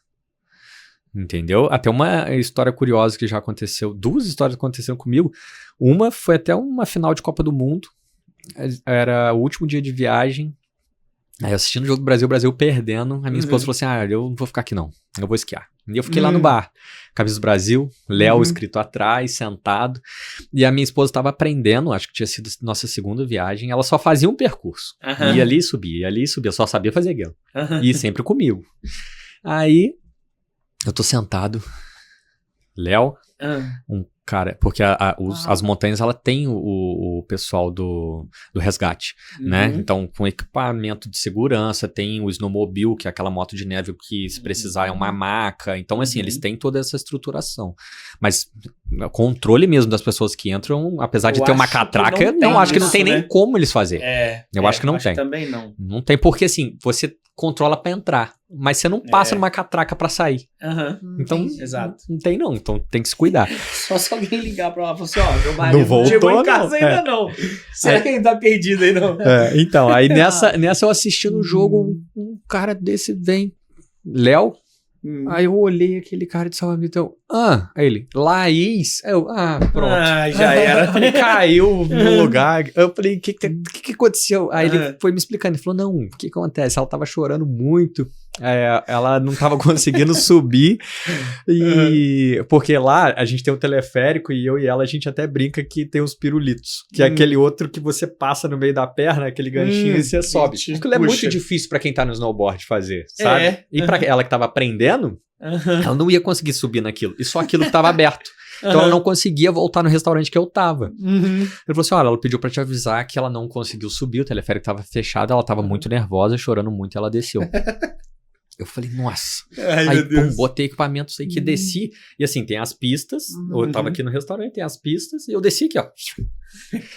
Entendeu? Até uma história curiosa que já aconteceu, 2 histórias aconteceram comigo. Uma foi até uma final de Copa do Mundo. Era o último dia de viagem. Aí assistindo o jogo do Brasil, o Brasil perdendo. A minha esposa falou assim: eu não vou ficar aqui não, eu vou esquiar. E eu fiquei lá no bar, camisa do Brasil, Léo escrito atrás, sentado. E a minha esposa estava aprendendo, acho que tinha sido nossa segunda viagem. Ela só fazia um percurso. Aham. Ia ali e subia, eu só sabia fazer aquilo. Aham. E sempre comigo. Aí, eu tô sentado, Léo, um cara, porque as montanhas, ela tem o pessoal do resgate, né? Então, com equipamento de segurança, tem o snowmobile, que é aquela moto de neve que, se precisar, é uma maca. Então, assim, eles têm toda essa estruturação. Mas, o controle mesmo das pessoas que entram, apesar de Eu ter uma acho que catraca, não tem eu acho que não isso, tem nem né? como eles fazer. Eu acho que não tem. Também não. Não tem, porque assim, você controla pra entrar, mas você não passa numa catraca pra sair. Aham. Então, Entendi. Exato. não tem não, então tem que se cuidar. Só se alguém ligar pra lá e falar assim, ó, meu marido Não voltou, chegou em não. casa ainda não. Será que ele tá perdido aí não? Então, aí nessa eu assistindo o jogo, um cara desse vem, Léo, aí eu olhei aquele cara de salva-vidas, aí ele, Laís, pronto. Já era. Ele caiu no lugar. Eu falei, o que aconteceu? Aí ele foi me explicando. Ele falou, não, o que acontece? Ela tava chorando muito. Ela não tava conseguindo subir. Porque lá a gente tem um teleférico e eu e ela, a gente até brinca que tem os pirulitos. Que é aquele outro que você passa no meio da perna, aquele ganchinho, e você sobe. te Aquilo é puxa. muito difícil pra quem tá no snowboard fazer, sabe? É. E pra ela que tava aprendendo, ela não ia conseguir subir naquilo. E só aquilo que tava aberto. Então ela não conseguia voltar no restaurante que eu tava. Ele falou assim, olha, ela pediu pra te avisar que ela não conseguiu subir, o teleférico tava fechado, ela tava muito nervosa, chorando muito, e ela desceu. Eu falei, nossa. Ai, Aí, meu Deus. pum, botei equipamentos aí que desci. E assim, tem as pistas. Eu tava aqui no restaurante, tem as pistas. E eu desci aqui, ó.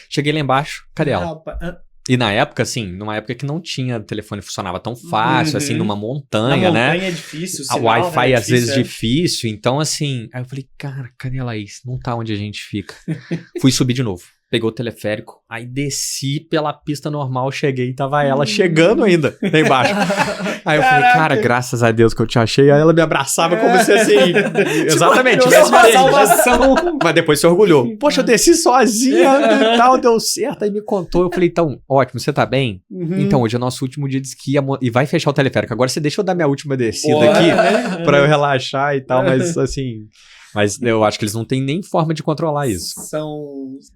Cheguei lá embaixo. Cadê ela? E na época, assim, numa época que não tinha telefone, funcionava tão fácil, assim, numa montanha, né? montanha é difícil, o A sinal, Wi-Fi né, às vezes é. difícil. Então, assim, aí eu falei, cara, cadê a Laís? Não tá onde a gente fica. Fui subir de novo. Pegou o teleférico, aí desci pela pista normal, cheguei e tava ela chegando ainda lá embaixo. Aí eu falei, cara, graças a Deus que eu te achei. Aí ela me abraçava como se assim, exatamente, tivesse uma feito. salvação. Mas depois se orgulhou. Poxa, eu desci sozinha e tal, deu certo. Aí me contou, eu falei, então, ótimo, você tá bem? Então, hoje é nosso último dia de esqui e vai fechar o teleférico. Agora você deixa eu dar minha última descida aqui pra eu relaxar e tal, mas assim... Mas eu acho que eles não têm nem forma de controlar isso.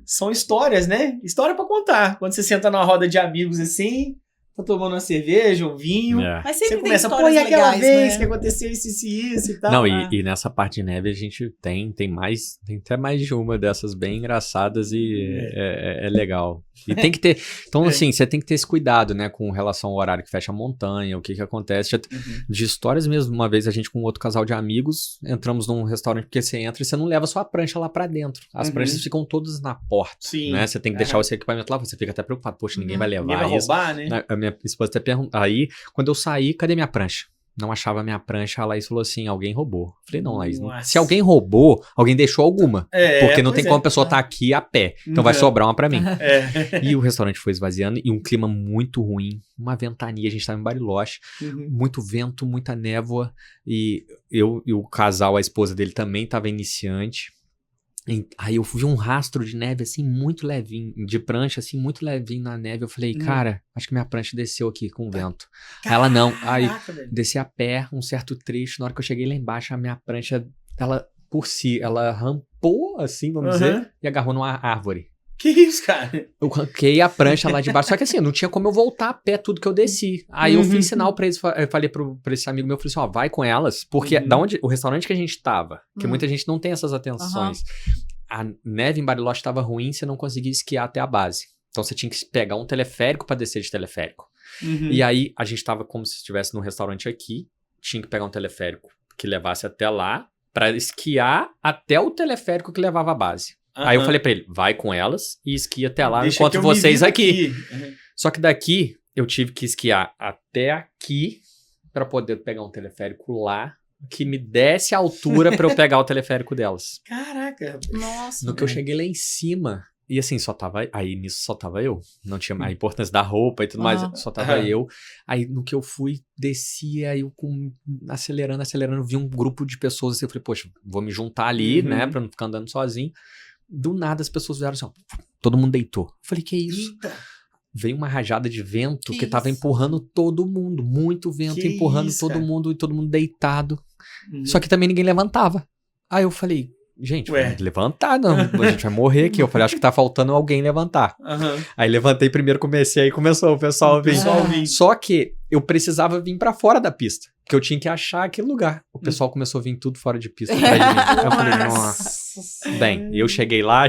São histórias, né? História pra contar. Quando você senta numa roda de amigos assim, tá tomando uma cerveja, um vinho. Mas Você sempre tem começa, histórias e aquela legais, vez né? que aconteceu isso e tal. Não, e nessa parte de neve a gente tem até mais de uma dessas bem engraçadas e é legal. E tem que ter, então assim, você tem que ter esse cuidado, né, com relação ao horário que fecha a montanha, o que acontece. De histórias mesmo, uma vez a gente com outro casal de amigos, entramos num restaurante, porque você entra e você não leva sua prancha lá pra dentro. As pranchas ficam todas na porta, Sim. né, você tem que deixar o seu equipamento lá, você fica até preocupado, poxa, ninguém vai levar Ninguém vai isso. roubar, né? A minha esposa até perguntou, aí quando eu saí, cadê minha prancha? Não achava a minha prancha, a Laís falou assim, alguém roubou. Falei, não, Laís, Nossa. se alguém roubou, alguém deixou alguma. Porque não pois tem como a pessoa estar aqui a pé. Então vai sobrar uma pra mim. E o restaurante foi esvaziando e um clima muito ruim, uma ventania, a gente tava em Bariloche, muito vento, muita névoa, e o casal, a esposa dele também tava iniciante. Aí eu vi um rastro de neve, assim, muito levinho, de prancha, assim, muito levinho na neve. Eu falei, cara, acho que minha prancha desceu aqui com o vento. Ela não. Aí desci a pé, um certo trecho. Na hora que eu cheguei lá embaixo, a minha prancha, ela rampou, assim, vamos dizer, e agarrou numa árvore. Que isso, cara? Eu ranquei a prancha lá de baixo, só que assim, não tinha como eu voltar a pé tudo que eu desci. Aí eu fiz sinal pra eles, eu falei pra esse amigo meu, eu falei assim, ó, vai com elas, porque da onde, o restaurante que a gente tava, que muita gente não tem essas atenções, a neve em Bariloche tava ruim, você não conseguia esquiar até a base. Então você tinha que pegar um teleférico pra descer de teleférico. E aí a gente tava como se estivesse num restaurante aqui, tinha que pegar um teleférico que levasse até lá, pra esquiar até o teleférico que levava a base. Aí eu falei pra ele, vai com elas e esquia até lá, enquanto vocês aqui. Só que daqui, eu tive que esquiar até aqui pra poder pegar um teleférico lá, que me desse a altura pra eu pegar o teleférico delas. Caraca. Nossa. No que eu cheguei lá em cima, e assim, nisso só tava eu. Não tinha a importância da roupa e tudo mais, só tava eu. Aí no que eu fui, desci, aí eu acelerando, vi um grupo de pessoas assim, eu falei, poxa, vou me juntar ali, né, pra não ficar andando sozinho. Do nada as pessoas vieram assim, ó, todo mundo deitou. Eu falei, que isso? Eita. Veio uma rajada de vento que tava empurrando todo mundo, muito vento empurrando todo mundo e todo mundo deitado. Só que também ninguém levantava. Aí eu falei, gente, levantar não, a gente vai morrer aqui. Eu falei, acho que tá faltando alguém levantar. Aí levantei primeiro, comecei, aí começou o pessoal a vir. Só que eu precisava vir pra fora da pista, porque eu tinha que achar aquele lugar. O pessoal começou a vir tudo fora de pista atrás de mim. Aí eu falei, nossa. Bem, eu cheguei lá,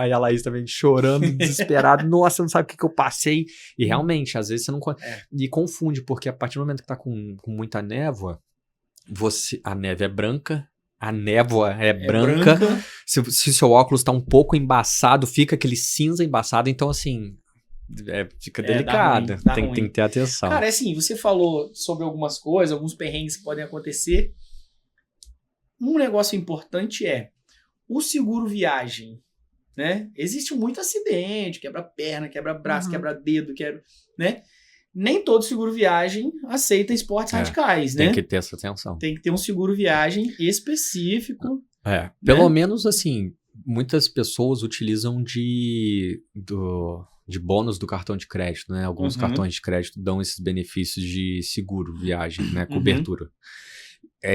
aí a Laís também chorando, desesperada. Nossa, não sabe o que eu passei. E realmente, às vezes você não... E confunde, porque a partir do momento que tá com muita névoa, a neve é branca, a névoa é branca. Se seu óculos tá um pouco embaçado, fica aquele cinza embaçado. Então, assim, fica delicado. Tem que ter atenção. Cara, assim, você falou sobre algumas coisas, alguns perrengues que podem acontecer. Um negócio importante o seguro viagem, né? Existe muito acidente, quebra perna, quebra braço, quebra dedo, né? Nem todo seguro viagem aceita esportes radicais, né? Tem que ter essa atenção. Tem que ter um seguro viagem específico. Pelo menos assim, muitas pessoas utilizam de bônus do cartão de crédito, né? Alguns cartões de crédito dão esses benefícios de seguro viagem, né? Cobertura.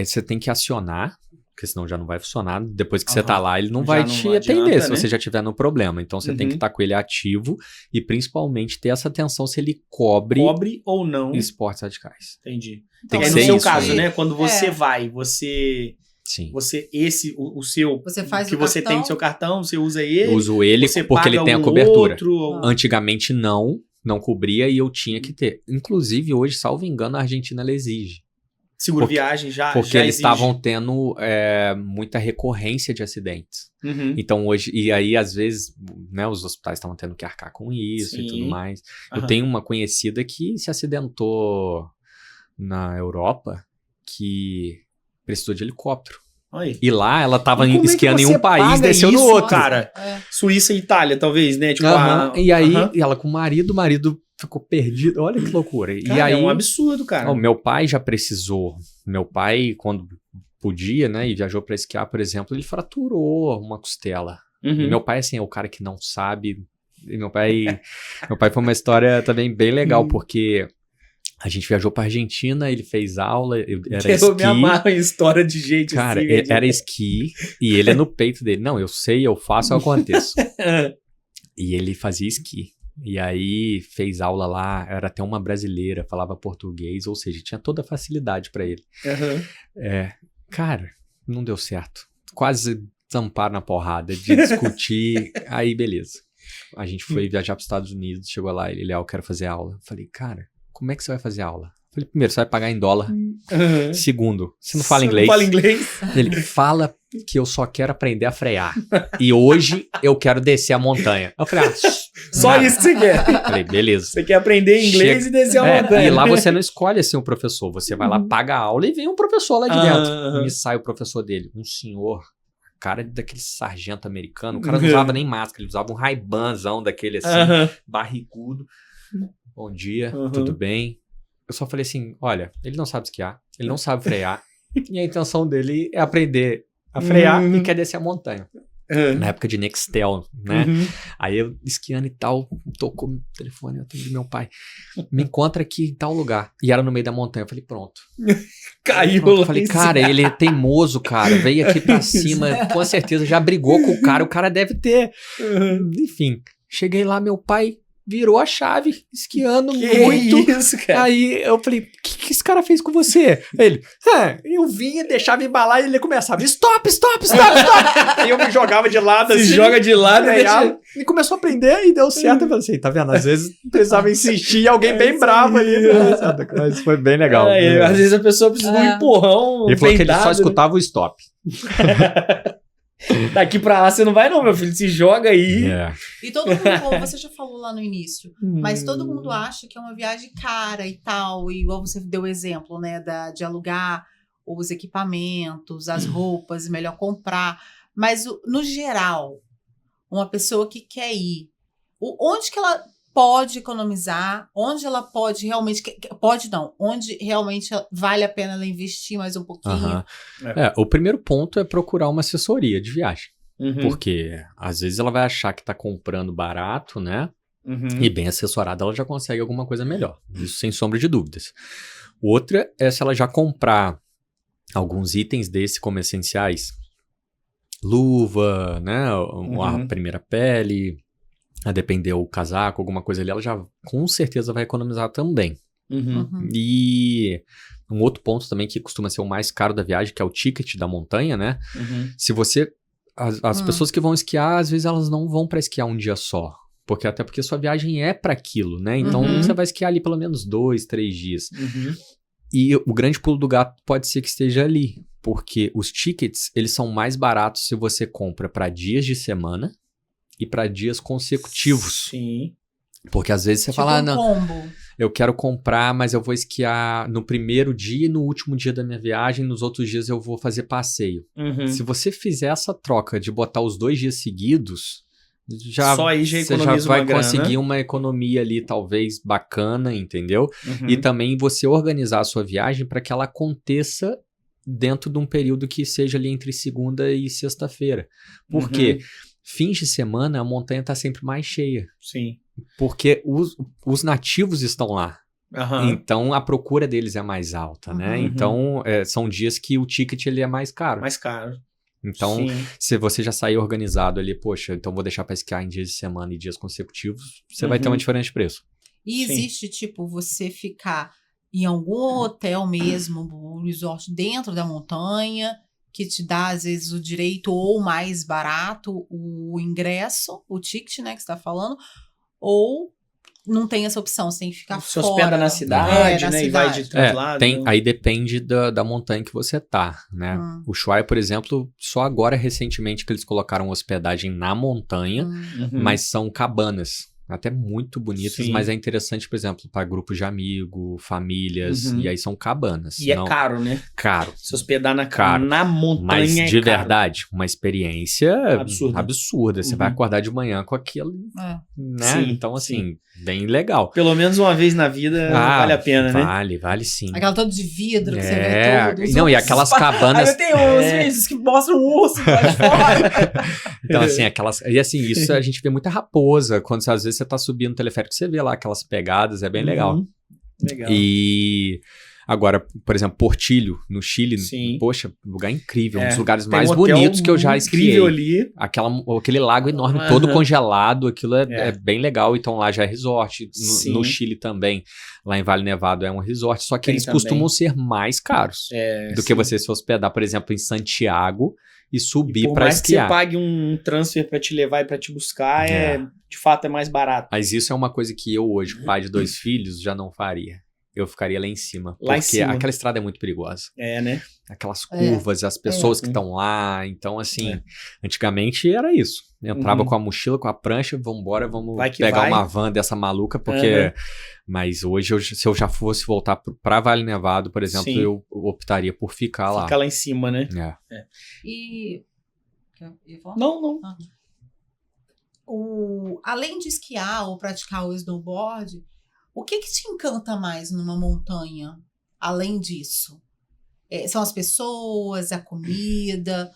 Você tem que acionar, porque senão já não vai funcionar. Depois que você tá lá, ele não vai te atender, se você já tiver no problema. Então você tem que estar com ele ativo e principalmente ter essa atenção se ele cobre ou não esportes radicais. Entendi. Tem que no ser seu isso, caso, aí. né? Quando você vai, você... Sim. O seu... Você faz que você tem no seu cartão, você usa ele. Eu uso ele porque ele tem a cobertura. Antigamente não cobria e eu tinha que ter. Inclusive hoje, salvo engano, a Argentina ela exige. Seguro viagem já porque já eles exige. Estavam tendo muita recorrência de acidentes. Então hoje, e aí às vezes, né, os hospitais estavam tendo que arcar com isso e tudo mais. Eu tenho uma conhecida que se acidentou na Europa, que precisou de helicóptero. Oi. E lá ela tava esquiando em um país e desceu no outro. Cara, Suíça e Itália, talvez, né? Tipo, e aí ela com o marido ficou perdido. Olha que loucura. Cara, e aí, é um absurdo, cara. Meu pai já precisou. Meu pai, quando podia, né, e viajou pra esquiar, por exemplo, ele fraturou uma costela. E meu pai, assim, é o cara que não sabe. E meu pai foi uma história também bem legal, porque a gente viajou pra Argentina, ele fez aula, era esqui. Eu me amarro em história de gente cara, assim. Era esqui, e ele é no peito dele. Não, eu sei, eu faço, eu aconteço. E ele fazia esqui. E aí fez aula lá, era até uma brasileira, falava português, ou seja, tinha toda a facilidade pra ele. Cara, não deu certo. Quase tamparam na porrada de discutir, aí beleza. A gente foi viajar pros Estados Unidos, chegou lá, ele, eu quero fazer aula. Eu falei, cara, como é que você vai fazer aula? Eu falei, primeiro, você vai pagar em dólar. Segundo, você não fala inglês. Não fala inglês. Ele fala que eu só quero aprender a frear. E hoje eu quero descer a montanha. Eu falei, só isso que você quer. Eu falei, beleza. Você quer aprender inglês e descer a montanha. E lá você não escolhe assim o professor. Você vai lá, paga a aula e vem um professor lá de dentro. Me sai o professor dele. Um senhor, cara daquele sargento americano. O cara não usava nem máscara. Ele usava um Ray-Banzão daquele assim, barrigudo. Bom dia, tudo bem? Eu só falei assim, olha, ele não sabe esquiar, ele não sabe frear, e a intenção dele é aprender a frear e quer descer a montanha. Na época de Nextel, né? Uhum. Aí eu esquiando e tal, tocou meu telefone, eu atendi meu pai. Me encontra aqui em tal lugar. E era no meio da montanha. Eu falei, pronto. Caiu Pronto. lá Eu falei, em cara, cima. ele é teimoso, cara. Veio aqui pra cima, com certeza já brigou com o cara deve ter. Enfim, cheguei lá, meu pai virou a chave, esquiando Que muito. isso, cara? Aí eu falei, o que esse cara fez com você? Ele, eu vinha, deixava embalar e ele começava, stop. Aí eu me jogava de lado Se assim. joga de lado e freava, deixa... e começou a aprender e deu certo. Eu falei assim, tá vendo? Às vezes precisava insistir e alguém bem bravo ali. Mas foi bem legal. Às vezes a pessoa precisa de um empurrão. Ele falou que ele só peidado, escutava o stop. Daqui pra lá você não vai não, meu filho. Se joga aí. E todo mundo, como você já falou lá no início, mas todo mundo acha que é uma viagem cara e tal, e igual você deu o exemplo, né, de alugar os equipamentos, as roupas, melhor comprar. Mas, no geral, uma pessoa que quer ir, onde que ela pode economizar, onde ela pode realmente... onde realmente vale a pena ela investir mais um pouquinho. O primeiro ponto é procurar uma assessoria de viagem. Uhum. Porque, às vezes, ela vai achar que tá comprando barato, né? Uhum. E bem assessorada, ela já consegue alguma coisa melhor. Isso sem sombra de dúvidas. Outra é se ela já comprar alguns itens desse como essenciais. Luva, né? A primeira pele, a depender o casaco, alguma coisa ali, ela já com certeza vai economizar também. E um outro ponto também que costuma ser o mais caro da viagem, que é o ticket da montanha, né? Se você... As pessoas que vão esquiar, às vezes elas não vão para esquiar um dia só. Até porque sua viagem é para aquilo, né? Então você vai esquiar ali pelo menos 2, 3 dias. E o grande pulo do gato pode ser que esteja ali. Porque os tickets, eles são mais baratos se você compra para dias de semana e para dias consecutivos. Sim. Porque às vezes você Tipo fala, um não, combo. eu quero comprar, mas eu vou esquiar no primeiro dia e no último dia da minha viagem, nos outros dias eu vou fazer passeio. Se você fizer essa troca de botar os 2 dias seguidos, só aí já você economiza vai uma grana. conseguir uma economia ali talvez bacana, entendeu? E também você organizar a sua viagem para que ela aconteça dentro de um período que seja ali entre segunda e sexta-feira. Por quê? Fins de semana a montanha está sempre mais cheia. Sim. Porque os nativos estão lá. Então a procura deles é mais alta, né? Então são dias que o ticket ele é mais caro. Mais caro. Então, se você já sair organizado ali, poxa, então vou deixar para esquiar em dias de semana e dias consecutivos, você vai ter uma diferença de preço. E existe, tipo, você ficar em algum hotel mesmo, um resort dentro da montanha, que te dá, às vezes, o direito ou mais barato, o ingresso, o ticket, né, que você tá falando, ou não tem essa opção, você tem que ficar se fora. hospeda na cidade, né, e vai de translado. Aí depende da montanha que você tá, né? O Ushuaia, por exemplo, só agora recentemente que eles colocaram hospedagem na montanha, mas são cabanas. Até muito bonitas, mas é interessante, por exemplo, para grupos de amigos, famílias, e aí são cabanas. E é caro, né? Caro. Se hospedar na montanha mas é de caro. verdade, uma experiência absurda. Você vai acordar de manhã com aquilo, né? Sim, então, assim, bem legal. Pelo menos uma vez na vida vale a pena, né? Vale sim. Aquela toda de vidro que você vê todo. Não, e aquelas cabanas... Aí eu tenho uns vídeos que mostram o urso lá de fora. Então, assim, E assim, isso a gente vê muita raposa. Quando às vezes você tá subindo no teleférico, você vê lá aquelas pegadas, é bem legal. Legal. E agora, por exemplo, Portillo, no Chile, poxa, lugar incrível, um dos lugares mais bonitos que eu já esquiei. Ali. Aquele lago enorme, todo congelado, aquilo é bem legal. Então lá já é resort. No Chile também, lá em Vale Nevado é um resort, só que eles costumam ser mais caros do que você se hospedar, por exemplo, em Santiago e subir para esquiar. Que você pague um transfer para te levar e para te buscar, de fato é mais barato. Mas isso é uma coisa que eu hoje, pai de 2 filhos, já não faria. Eu ficaria lá em cima. Lá em porque cima. aquela estrada é muito perigosa. Né? Aquelas curvas, as pessoas que estão lá. Então, assim, antigamente era isso. Entrava com a mochila, com a prancha, vamos pegar uma van dessa maluca, porque... Mas hoje, se eu já fosse voltar pra Vale Nevado, por exemplo, eu optaria por ficar lá. Ficar lá em cima, né? E... Não. Além de esquiar ou praticar o snowboard, o que te encanta mais numa montanha, além disso? São as pessoas, a comida,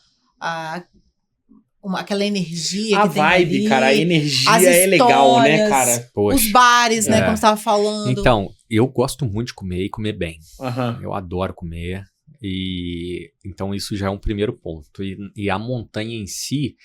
aquela energia A que tem vibe, ali, cara, a energia as é legal, né, histórias, cara? Poxa. Os bares, né, É. como você tava falando. Então, eu gosto muito de comer e comer bem. Aham. Eu adoro comer. E então isso já é um primeiro ponto. E a montanha em si,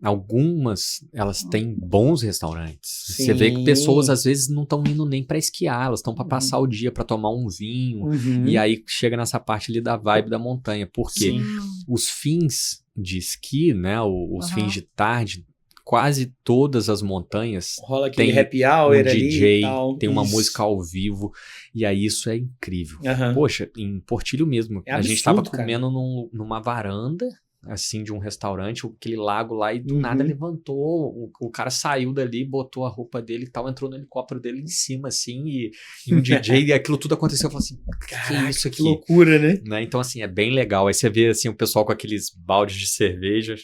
algumas, elas têm bons restaurantes. Você vê que Sim. pessoas às vezes não estão indo nem pra esquiar, elas estão pra passar o dia, pra tomar um vinho. Uhum. E aí chega nessa parte ali da vibe da montanha. Porque Sim. os fins de esqui, né, os Aham. fins de tarde, quase todas as montanhas Rola aquele tem happy um hour ali DJ, e tal. tem uma Isso. música ao vivo, e aí isso é incrível. Aham. Poxa, em Portilho mesmo, É a gente tava absurdo, cara. comendo numa varanda, assim, de um restaurante, aquele lago lá, e do Uhum. nada levantou, o cara saiu dali, botou a roupa dele e tal, entrou no helicóptero dele em cima, assim, e um DJ, e aquilo tudo aconteceu, eu falei assim, que é Caraca, isso que aqui? loucura, né? Né? Então, assim, é bem legal. Aí você vê, assim, o pessoal com aqueles baldes de cerveja,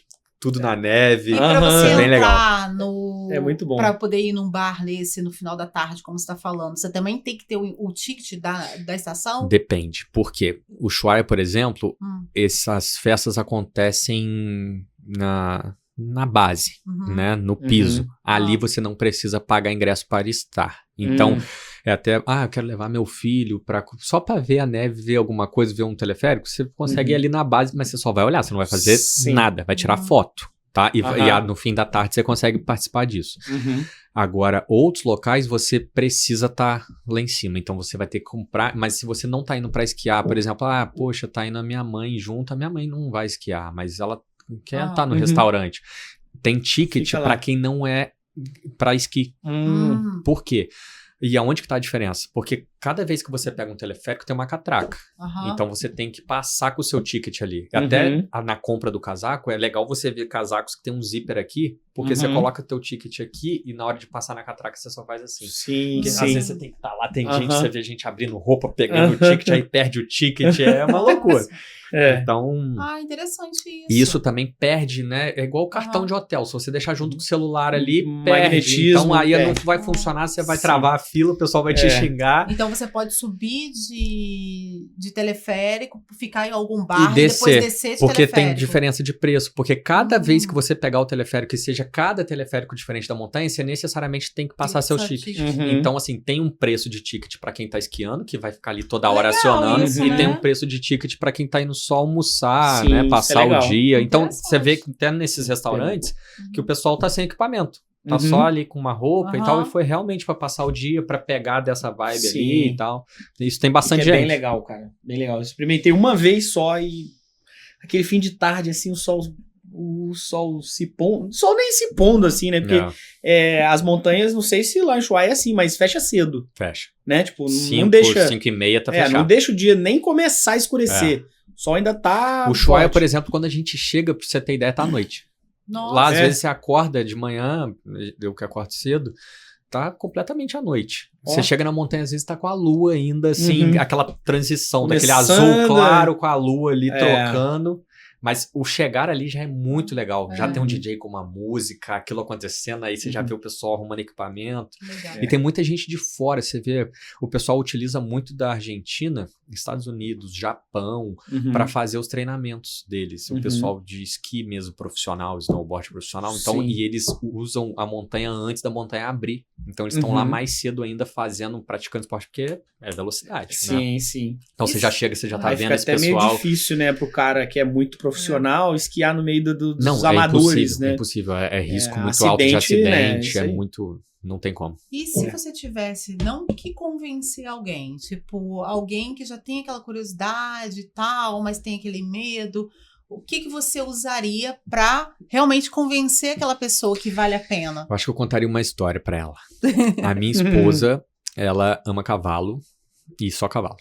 tudo na neve. E pra Aham. você É bem legal. entrar no... É muito bom. Pra poder ir num bar nesse no final da tarde, como você tá falando, você também tem que ter o ticket da estação? Depende. Porque o Ushuaia, por exemplo, Hum. essas festas acontecem na base, Uhum. né? No piso. Uhum. Ali Ah. você não precisa pagar ingresso para estar. Então, Hum. é até, eu quero levar meu filho só para ver a neve, ver alguma coisa, ver um teleférico, você consegue ir ali na base, mas você só vai olhar, você não vai fazer Sim. nada, vai tirar Uhum. foto, tá? E Aham. no fim da tarde você consegue participar disso. Uhum. Agora, outros locais você precisa estar lá em cima, então você vai ter que comprar, mas se você não tá indo para esquiar, por exemplo, poxa, tá indo a minha mãe junto, a minha mãe não vai esquiar, mas ela quer estar no Uhum. restaurante. Tem ticket Fica lá. para quem não é para esqui. Por quê? E aonde que tá a diferença? Porque cada vez que você pega um teleférico tem uma catraca. Aham. Então você tem que passar com o seu ticket ali. Uhum. Até na compra do casaco, é legal você ver casacos que tem um zíper aqui, porque você Uhum. coloca o teu ticket aqui e na hora de passar na catraca você só faz assim. Sim, Porque sim. às vezes você tem que estar lá, tem Aham. gente, você vê gente abrindo roupa, pegando o ticket, aí perde o ticket, é uma loucura. É. Então, Interessante isso. e isso também perde, né? É igual o cartão Aham. de hotel. Se você deixar junto com o celular ali, perde. Magnetismo, Então aí não perde. vai funcionar, você vai Sim. travar a fila, o pessoal vai te É. xingar. Então você pode subir de teleférico, ficar em algum bar E e depois descer, descer de Porque teleférico. tem diferença de preço. Porque cada Hum. vez que você pegar o teleférico, e seja cada teleférico diferente da montanha, você necessariamente tem que passar seu ticket. Uhum. Então, assim, tem um preço de ticket pra quem tá esquiando, que vai ficar ali toda hora Legal acionando, isso, e né? tem um preço de ticket pra quem tá indo só almoçar, Sim, né? isso Passar é o legal. dia. Então, Interessante. você vê que até nesses restaurantes que o pessoal tá sem equipamento. Tá Uhum. só ali com uma roupa e Aham. tal, e foi realmente pra passar o dia, pra pegar dessa vibe Sim. ali e tal. Isso tem bastante Que é gente. bem legal, cara. Bem legal. Eu experimentei uma vez só e aquele fim de tarde, assim, o sol se pondo. O sol nem se pondo, assim, né? Porque Não, as montanhas, não sei se lá em Ushuaia é assim, mas fecha cedo, fecha. né? Tipo, não 5, deixa. 5 e meia tá Não fechado. deixa o dia nem começar a escurecer. O sol ainda tá. O Ushuaia, forte. por exemplo, quando a gente chega, pra você ter ideia, tá à noite. Nossa. Lá, às É. vezes, você acorda de manhã, eu que acordo cedo, tá completamente à noite. Ó. Você chega na montanha, às vezes tá com a lua ainda, assim, Uhum. aquela transição daquele Começando, azul claro com a lua ali É. trocando. Mas o chegar ali já é muito legal. Já É. tem um DJ com uma música, aquilo acontecendo, aí você já Uhum. vê o pessoal arrumando equipamento. Legal. E tem muita gente de fora, você vê, o pessoal utiliza muito da Argentina, Estados Unidos, Japão, Uhum. para fazer os treinamentos deles. O Uhum. pessoal de esqui mesmo profissional, snowboard profissional. Então, Sim. e eles usam a montanha antes da montanha abrir. Então, eles estão Uhum. lá mais cedo ainda praticando esporte, porque é velocidade, né? Sim, sim. Então, você já chega, você já tá Aí vendo fica esse até meio pessoal. difícil, né, pro cara que é muito profissional esquiar no meio dos Não, amadores, é né? impossível. É risco É, muito alto de acidente, né, acidente, isso é aí. muito... Não tem como. E se você tivesse, não que convencer alguém, tipo, alguém que já tem aquela curiosidade e tal, mas tem aquele medo, o que você usaria pra realmente convencer aquela pessoa que vale a pena? Eu acho que eu contaria uma história pra ela. A minha esposa, ela ama cavalo e só cavalo.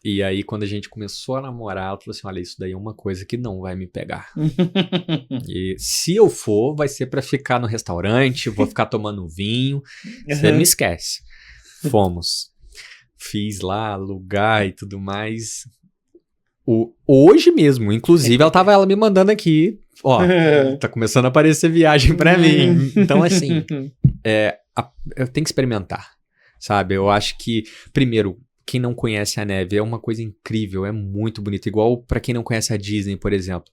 E aí, quando a gente começou a namorar, ela falou assim, olha, isso daí é uma coisa que não vai me pegar. E se eu for, vai ser pra ficar no restaurante, vou ficar tomando vinho, você me esquece. Fomos. Fiz lá, lugar e tudo mais. Hoje mesmo, inclusive, ela me mandando aqui, ó, tá começando a aparecer viagem pra mim. Então, assim, eu tenho que experimentar, sabe? Eu acho que, primeiro, quem não conhece a neve, é uma coisa incrível, é muito bonito. Igual pra quem não conhece a Disney, por exemplo.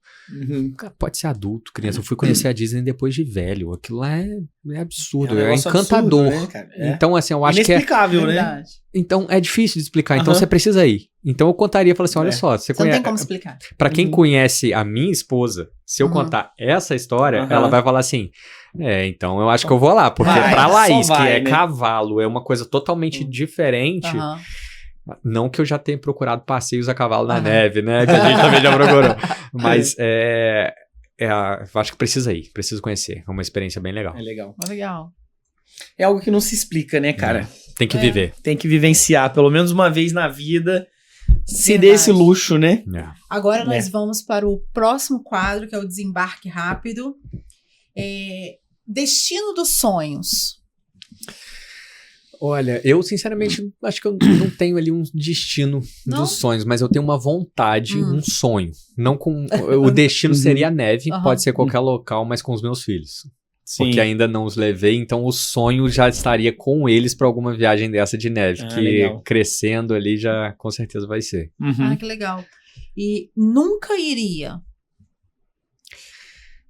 Cara, pode ser adulto, criança. Eu fui conhecer a Disney depois de velho. Aquilo lá é absurdo, é encantador. Absurdo, né, cara? Então, assim, eu acho que é... Inexplicável, né? Então, é difícil de explicar. Então, você precisa ir. Então, eu contaria, falar assim, olha só, você Você não conhece... tem como explicar. Pra quem conhece a minha esposa, se eu contar essa história, ela vai falar assim, então eu acho que eu vou lá. Porque pra Laís, que é cavalo, é uma coisa totalmente diferente... Não que eu já tenha procurado passeios a cavalo na neve, né? Que a gente também já procurou. Mas eu acho que precisa ir, preciso conhecer. É uma experiência bem legal. É legal. Legal. É algo que não se explica, né, cara? Tem que viver. Tem que vivenciar, pelo menos uma vez na vida. Se dê Verdade. esse luxo, né? Agora nós vamos para o próximo quadro, que é o Desembarque Rápido. Destino dos sonhos. Olha, eu sinceramente acho que eu não tenho ali um destino dos sonhos, mas eu tenho uma vontade, um sonho. Não com o destino seria a neve, pode ser qualquer local, mas com os meus filhos. Sim. Porque ainda não os levei, então o sonho já estaria com eles para alguma viagem dessa de neve, que legal. Crescendo ali já com certeza vai ser. Ah, que legal. E nunca iria.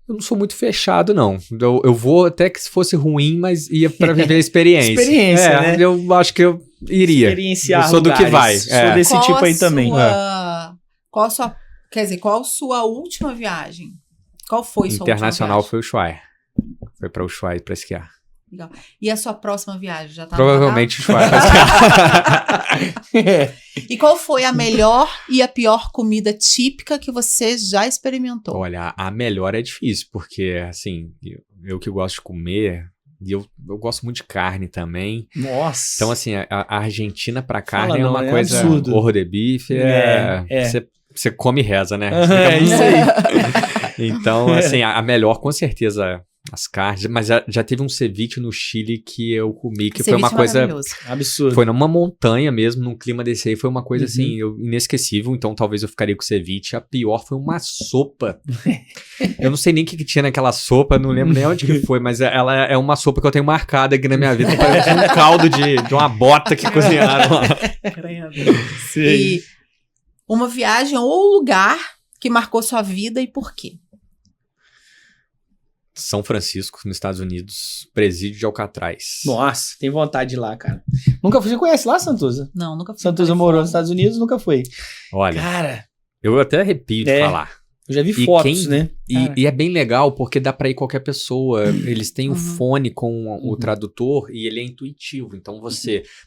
Eu não sou muito fechado, não. Eu vou até que se fosse ruim, mas ia para viver a experiência. Experiência, né? Eu acho que eu iria. Experienciar eu sou lugares. do que vai. Sou desse tipo aí também. Qual a sua última viagem? Qual foi sua Internacional última foi o Ushuaia. Foi para o Ushuaia para esquiar. Legal. E a sua próxima viagem? Já tá Provavelmente o Ushuaia para esquiar. E qual foi a melhor e a pior comida típica que você já experimentou? Olha, a melhor é difícil, porque, assim, eu que gosto de comer, e eu gosto muito de carne também. Nossa. Então, assim, a Argentina pra carne Fala é uma não, coisa... absurdo. Orro de bife Você come e reza, né? É isso aí. Então, assim, a melhor, com certeza... As carnes, mas já teve um ceviche no Chile que eu comi, que foi uma coisa... Absurdo. Foi numa montanha mesmo, num clima desse aí, foi uma coisa assim, inesquecível, então talvez eu ficaria com o ceviche. A pior foi uma sopa. Eu não sei nem o que tinha naquela sopa, não lembro nem onde que foi, mas ela é uma sopa que eu tenho marcada aqui na minha vida, parece um caldo de uma bota que cozinharam lá. E uma viagem ou lugar que marcou sua vida e por quê? São Francisco, nos Estados Unidos, presídio de Alcatraz. Nossa, tem vontade de ir lá, cara. Nunca fui. Você conhece lá, Santuza? Não, nunca fui. Santuza morou nos Estados Unidos, nunca foi. Olha, cara, eu até arrepio de falar. Eu já vi fotos, né? E é bem legal porque dá pra ir qualquer pessoa. Eles têm o fone com o tradutor e ele é intuitivo. Então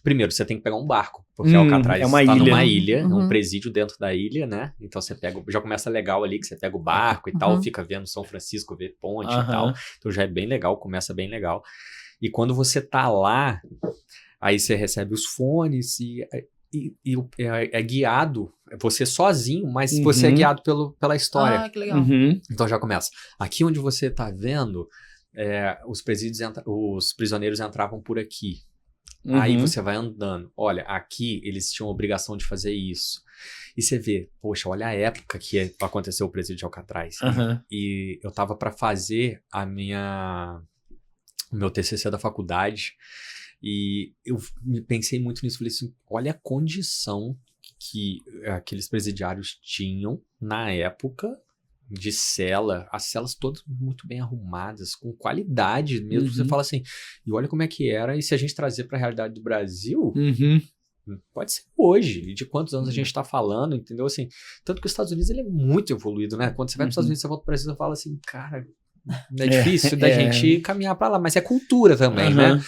primeiro, você tem que pegar um barco, porque Alcatraz está numa ilha, é um presídio dentro da ilha, né? Então você já começa legal ali, que você pega o barco e tal, fica vendo São Francisco, vê ponte e tal. Então já é bem legal, começa bem legal. E quando você tá lá, aí você recebe os fones e é guiado, você sozinho, mas você é guiado pela história. Ah, que legal. Então já começa. Aqui onde você tá vendo, os prisioneiros entravam por aqui. Aí você vai andando. Olha, aqui eles tinham a obrigação de fazer isso. E você vê, poxa, olha a época que aconteceu o presídio de Alcatraz. E eu tava para fazer o meu TCC da faculdade. E eu pensei muito nisso, falei assim, olha a condição que aqueles presidiários tinham na época de cela, as celas todas muito bem arrumadas, com qualidade mesmo, você fala assim, e olha como é que era, e se a gente trazer para a realidade do Brasil, pode ser hoje, e de quantos anos a gente tá falando, entendeu? Assim, tanto que os Estados Unidos ele é muito evoluído, né? Quando você vai para os Estados Unidos, você volta para o Brasil e fala assim, cara, é difícil da gente caminhar para lá, mas é cultura também, né?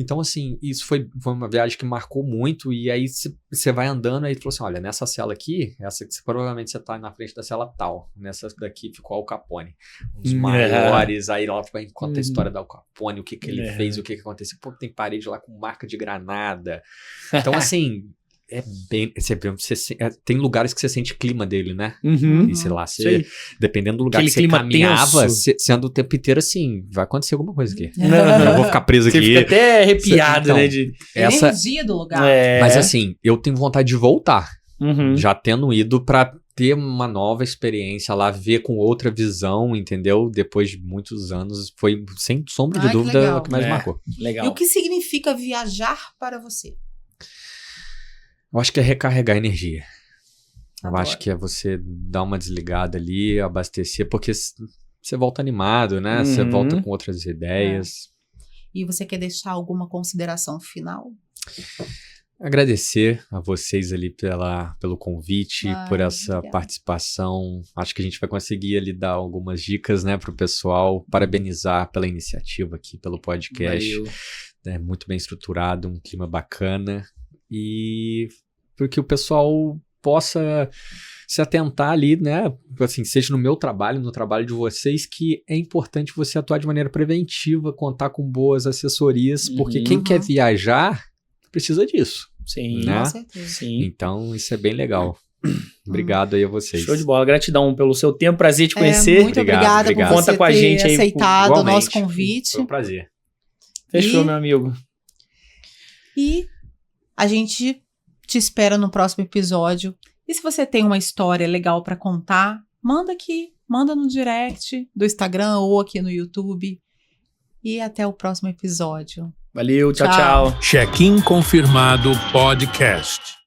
Então, assim, isso foi uma viagem que marcou muito, e aí você vai andando, aí falou assim, olha, nessa cela aqui, essa que provavelmente você tá na frente da cela tal, nessa daqui ficou Al Capone, um dos maiores, aí lá conta a história do Al Capone, o que ele fez, o que aconteceu, pô, tem parede lá com marca de granada, então, assim... tem lugares que você sente o clima dele, né? E sei lá, dependendo do lugar que você caminhava, sendo o tempo inteiro assim, vai acontecer alguma coisa aqui. Eu vou ficar preso aqui. Você fica até arrepiado, né? Energia do lugar. Mas assim, eu tenho vontade de voltar. Já tendo ido pra ter uma nova experiência lá, ver com outra visão, entendeu? Depois de muitos anos, foi sem sombra de dúvida o que mais marcou. Legal. E o que significa viajar para você? Eu acho que é recarregar energia. Eu Adoro. acho que é você dar uma desligada ali, abastecer, porque você volta animado, né? Você Uhum. volta com outras ideias. E você quer deixar alguma consideração final? Agradecer a vocês ali pelo convite, por essa Obrigada. participação. Acho que a gente vai conseguir ali dar algumas dicas, né, pro pessoal. Parabenizar pela iniciativa aqui, pelo podcast. Valeu. É muito bem estruturado, um clima bacana. E porque o pessoal possa se atentar ali, né, assim, seja no meu trabalho, no trabalho de vocês, que é importante você atuar de maneira preventiva, contar com boas assessorias, porque quem quer viajar precisa disso. Sim. Né? Com certeza. Sim. Então, isso é bem legal. Obrigado aí a vocês. Show de bola. Gratidão pelo seu tempo. Prazer te conhecer. Muito Obrigado, obrigada obrigado. por você Conta com a ter gente aí, aceitado o igualmente. nosso convite. Foi um prazer. Fechou, E- meu amigo. E a gente te espera no próximo episódio. E se você tem uma história legal para contar, manda aqui, manda no direct do Instagram ou aqui no YouTube. E até o próximo episódio. Valeu. Tchau, Tchau. tchau. Check-in Confirmado Podcast.